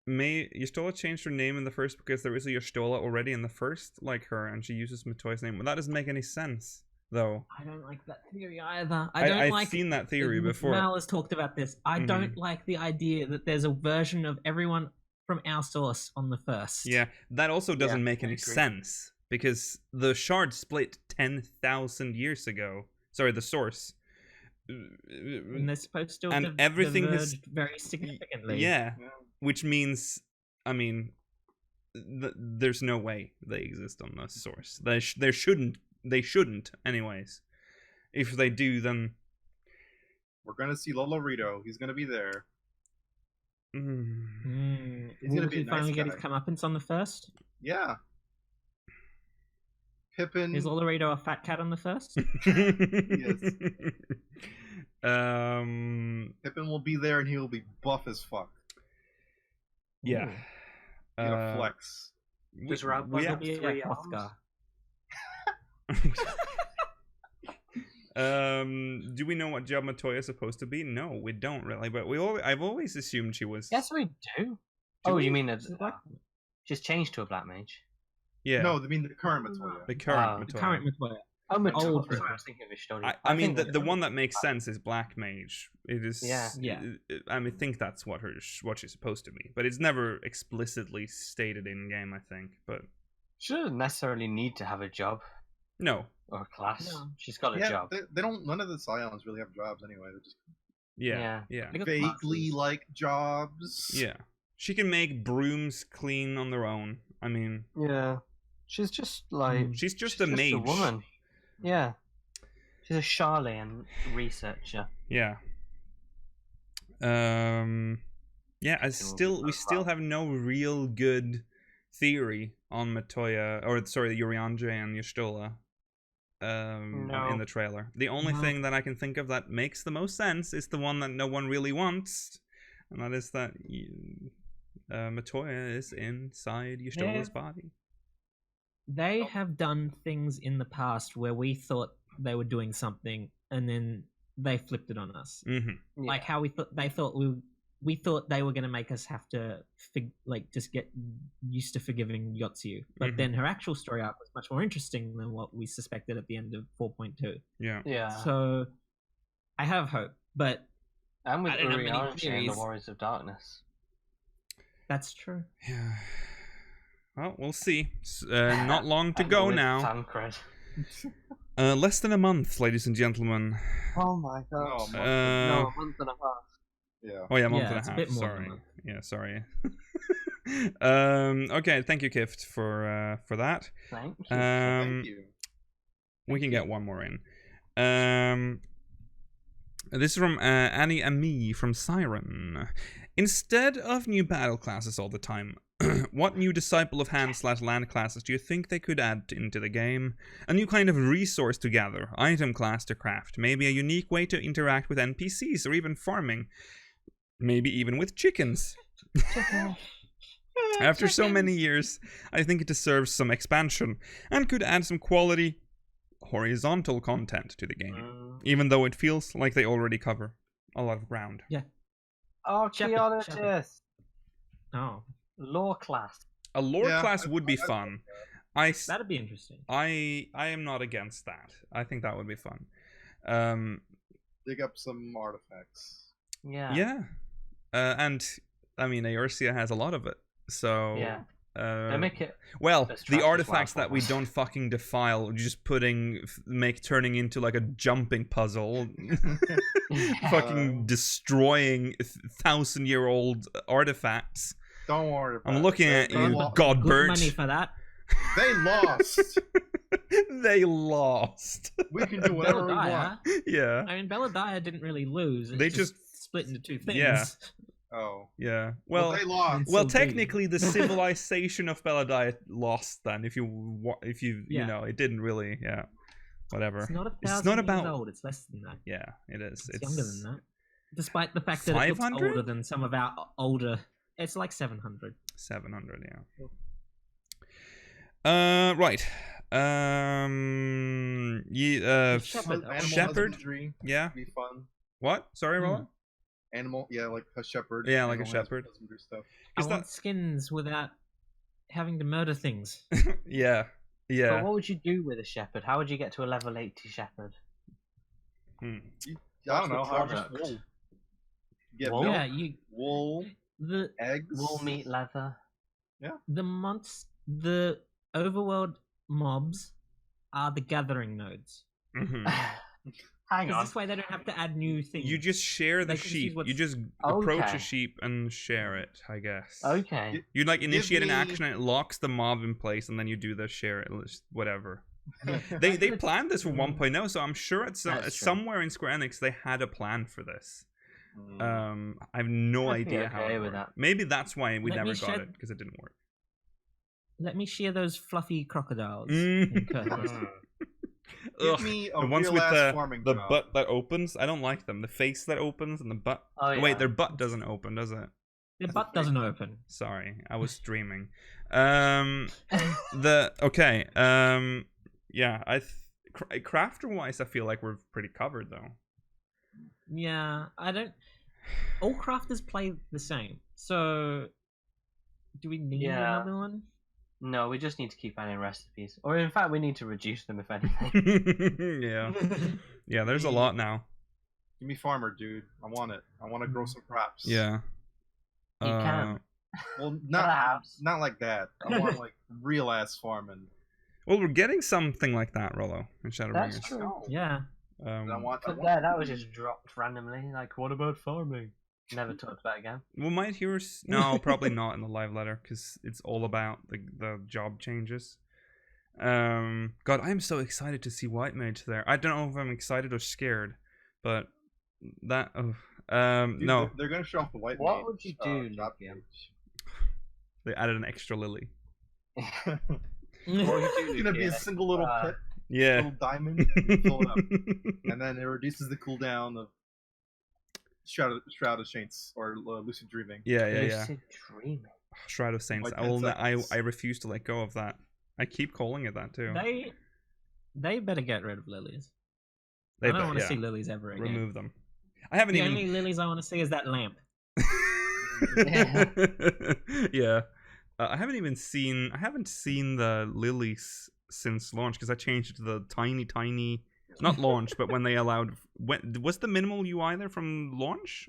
Y'shtola changed her name in the first because there is a Y'shtola already in the first like her, and she uses Matoya's name. Well, that doesn't make any sense. though. I don't like that theory either. I've seen that theory before. Mal has talked about this. I don't like the idea that there's a version of everyone from our source on the first. Yeah, that also doesn't make any sense, because the shard split 10,000 years ago. Sorry, the source. And they're supposed to have and everything is very significantly. Yeah, which means, I mean, there's no way they exist on the source. They shouldn't, anyways. If they do, then we're gonna see Lolorito. He's gonna be there. He's gonna be finally get his comeuppance on the first. Yeah. Pippin. Is Lolorito a fat cat on the first? Yes. Pippin will be there, and he will be buff as fuck. Yeah. Flex. Does Rob be 3 Hrothgar? Do we know what job Matoya is supposed to be? No, we don't really. But I've always assumed she was. Yes, we do. You mean she's changed to a black mage? Yeah. No, I mean the current Matoya. The current Matoya. The current Matoya. Oh, Matoya. I was thinking of Ishtori. I mean, the one that makes sense is black mage. It is. Yeah. I think that's what she's supposed to be, but it's never explicitly stated in game. I think, but she doesn't necessarily need to have a job. No. Or a class. No. She's got a job. They don't. None of the Scions really have jobs anyway. They're just. Yeah. Vaguely like jobs. Yeah. She can make brooms clean on their own. I mean. Yeah. She's just like. She's just a mage. A woman. Yeah. She's a Charlatan researcher. Yeah. Yeah. We still have no real good theory on Matoya, or sorry, Urianger and Y'shtola. In the trailer. The only thing that I can think of that makes the most sense is the one that no one really wants, and that is that Matoya is inside Y'shtola's body. They have done things in the past where we thought they were doing something, and then they flipped it on us. Mm-hmm. Like how we thought we thought they were going to make us have to just get used to forgiving Yotsu. But then her actual story arc was much more interesting than what we suspected at the end of 4.2. Yeah. So I have hope, but and with Urianger and the Warriors of Darkness. That's true. Yeah. Well, we'll see. Not long to go now. Less than a month, ladies and gentlemen. Oh my god. No, a month and a half. Yeah. Oh yeah, month and a it's half. A bit more sorry. than a month. Yeah, sorry. Okay, thank you, Kift, for that. Thank you. Thank you. We can get one more in. This is from Annie Ami from Siren. Instead of new battle classes all the time, what new Disciple of Hand/Land classes do you think they could add into the game? A new kind of resource to gather, item class to craft, maybe a unique way to interact with NPCs or even farming. Maybe even with chickens. After so many years, I think it deserves some expansion and could add some quality horizontal content to the game, even though it feels like they already cover a lot of ground. Yeah. Archaeologist. Oh. Lore class. A lore class would be fun. That'd be interesting. I am not against that. I think that would be fun. Dig up some artifacts. Yeah. Yeah. And I mean, Eorzea has a lot of it. So yeah. They make it the artifacts that we don't fucking defile, just turning into like a jumping puzzle, fucking destroying 1,000-year-old artifacts. Don't worry about I'm looking at you, Godbert. Good money for that. They lost. They lost. We can do whatever we want. Yeah. I mean, Belladaya didn't really lose. They just split into two things. Yeah. Oh. Yeah. Well, they lost. Well, technically, the civilization of Belladaya lost then. If you you know, it didn't really. Yeah. Whatever. It's not 1,000 years old. It's less than that. Yeah, it is. It's younger than that. Despite the fact that it looks older than some of our older. It's like 700. 700, yeah. Right. Shepherd. Yeah. Be fun. What? Sorry, Rolla? Animal, like a shepherd. Yeah, like a shepherd. I want skins without having to murder things. Yeah. Yeah. But what would you do with a shepherd? How would you get to a level 80 shepherd? I don't know. How much wool? Get Wool? milk, Yeah, wool, eggs, wool, meat, leather. Yeah. The overworld mobs are the gathering nodes. Mm-hmm. Hang Because on. this way they don't have to add new things. You just share the They can see sheep. what's- You just approach a sheep and share it, I guess. Okay. You like initiate an me- action and it locks the mob in place, and then you do the share it, whatever. They planned this for 1.0, so I'm sure it's somewhere in Square Enix they had a plan for this. I have no I'd be idea how okay it with worked. that. Maybe that's why we Let never me got shed- it, because it didn't work. Let me shear those fluffy crocodiles. Mm. in Curtis. Give Ugh, me a the ones real with ass farming the job. butt that opens, I don't like them. The face that opens and the butt. Oh, yeah. Wait, their butt doesn't open, does it? Their butt doesn't open. Sorry, I was streaming. Yeah, crafter wise, I feel like we're pretty covered though. Yeah, I don't. All crafters play the same. So, do we need another one? No, we just need to keep adding recipes. Or in fact, we need to reduce them, if anything. Yeah, there's a lot now. Give me farmer, dude. I want it. I want to grow some crops. Yeah. You can. Well, Perhaps. not like that. I want like real ass farming. Well, we're getting something like that, Rollo, in Shadowbringers. That's true. Yeah. But that was just dropped randomly. Like, what about farming? Never talked about it again. We might hear... No, probably not in the live letter, because it's all about the job changes. God, I'm so excited to see White Mage there. I don't know if I'm excited or scared, but that... Dude, no. They're going to show off the white mage. What would you do, job Luke? page. They added an extra lily. What would you do, It's going to be a Luke? single little pit, Yeah. little diamond, and fill it up. And then it reduces the cooldown of Shroud of Saints or Lucid Dreaming. Yeah. Lucid dreaming. Shroud of Saints. Like I refuse to let go of that. I keep calling it that too. They better get rid of lilies. They I don't want to see lilies ever again. remove them. I haven't The even. only lilies I want to see is that lamp. Yeah. I haven't seen the lilies since launch because I changed it to the tiny. Not launch, but when they allowed. Was the minimal UI there from launch?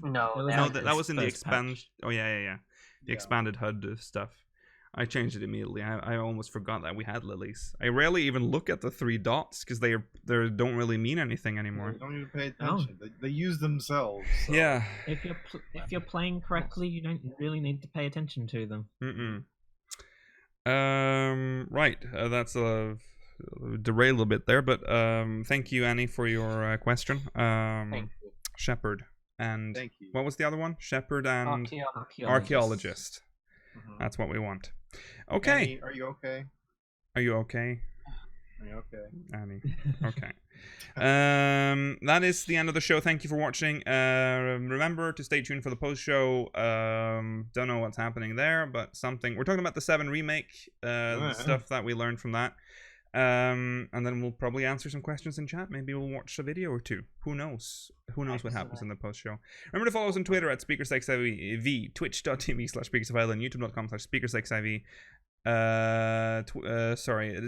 No, That was in the expand. patch. Oh yeah. The expanded HUD stuff. I changed it immediately. I almost forgot that we had lilies. I rarely even look at the 3 dots because they don't really mean anything anymore. You don't need to pay attention. They use themselves. So. Yeah. If you're playing correctly, you don't really need to pay attention to them. Right. That's a derail a bit there, but thank you, Annie, for your question. Thank you. Shepherd and Thank you. what was the other one? Shepherd and Archaeologist. That's what we want. Okay. Annie, are you okay? Are you okay, Are you okay? Annie? Okay. That is the end of the show. Thank you for watching. Remember to stay tuned for the post show. Don't know what's happening there, but something. We're talking about the 7 remake stuff that we learned from that. And then we'll probably answer some questions in chat. Maybe we'll watch a video or 2. Who knows? Who knows what happens in the post show? Remember to follow us on Twitter at SpeakersXIV, twitch.tv/SpeakersOfIsland, YouTube.com/SpeakersXIV.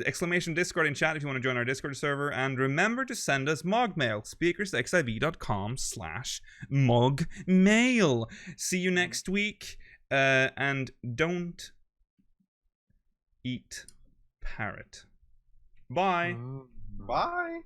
Exclamation Discord in chat if you want to join our Discord server, and remember to send us MogMail, speakersxiv.com/MogMail. See you next week, and don't eat parrot. Bye. Bye.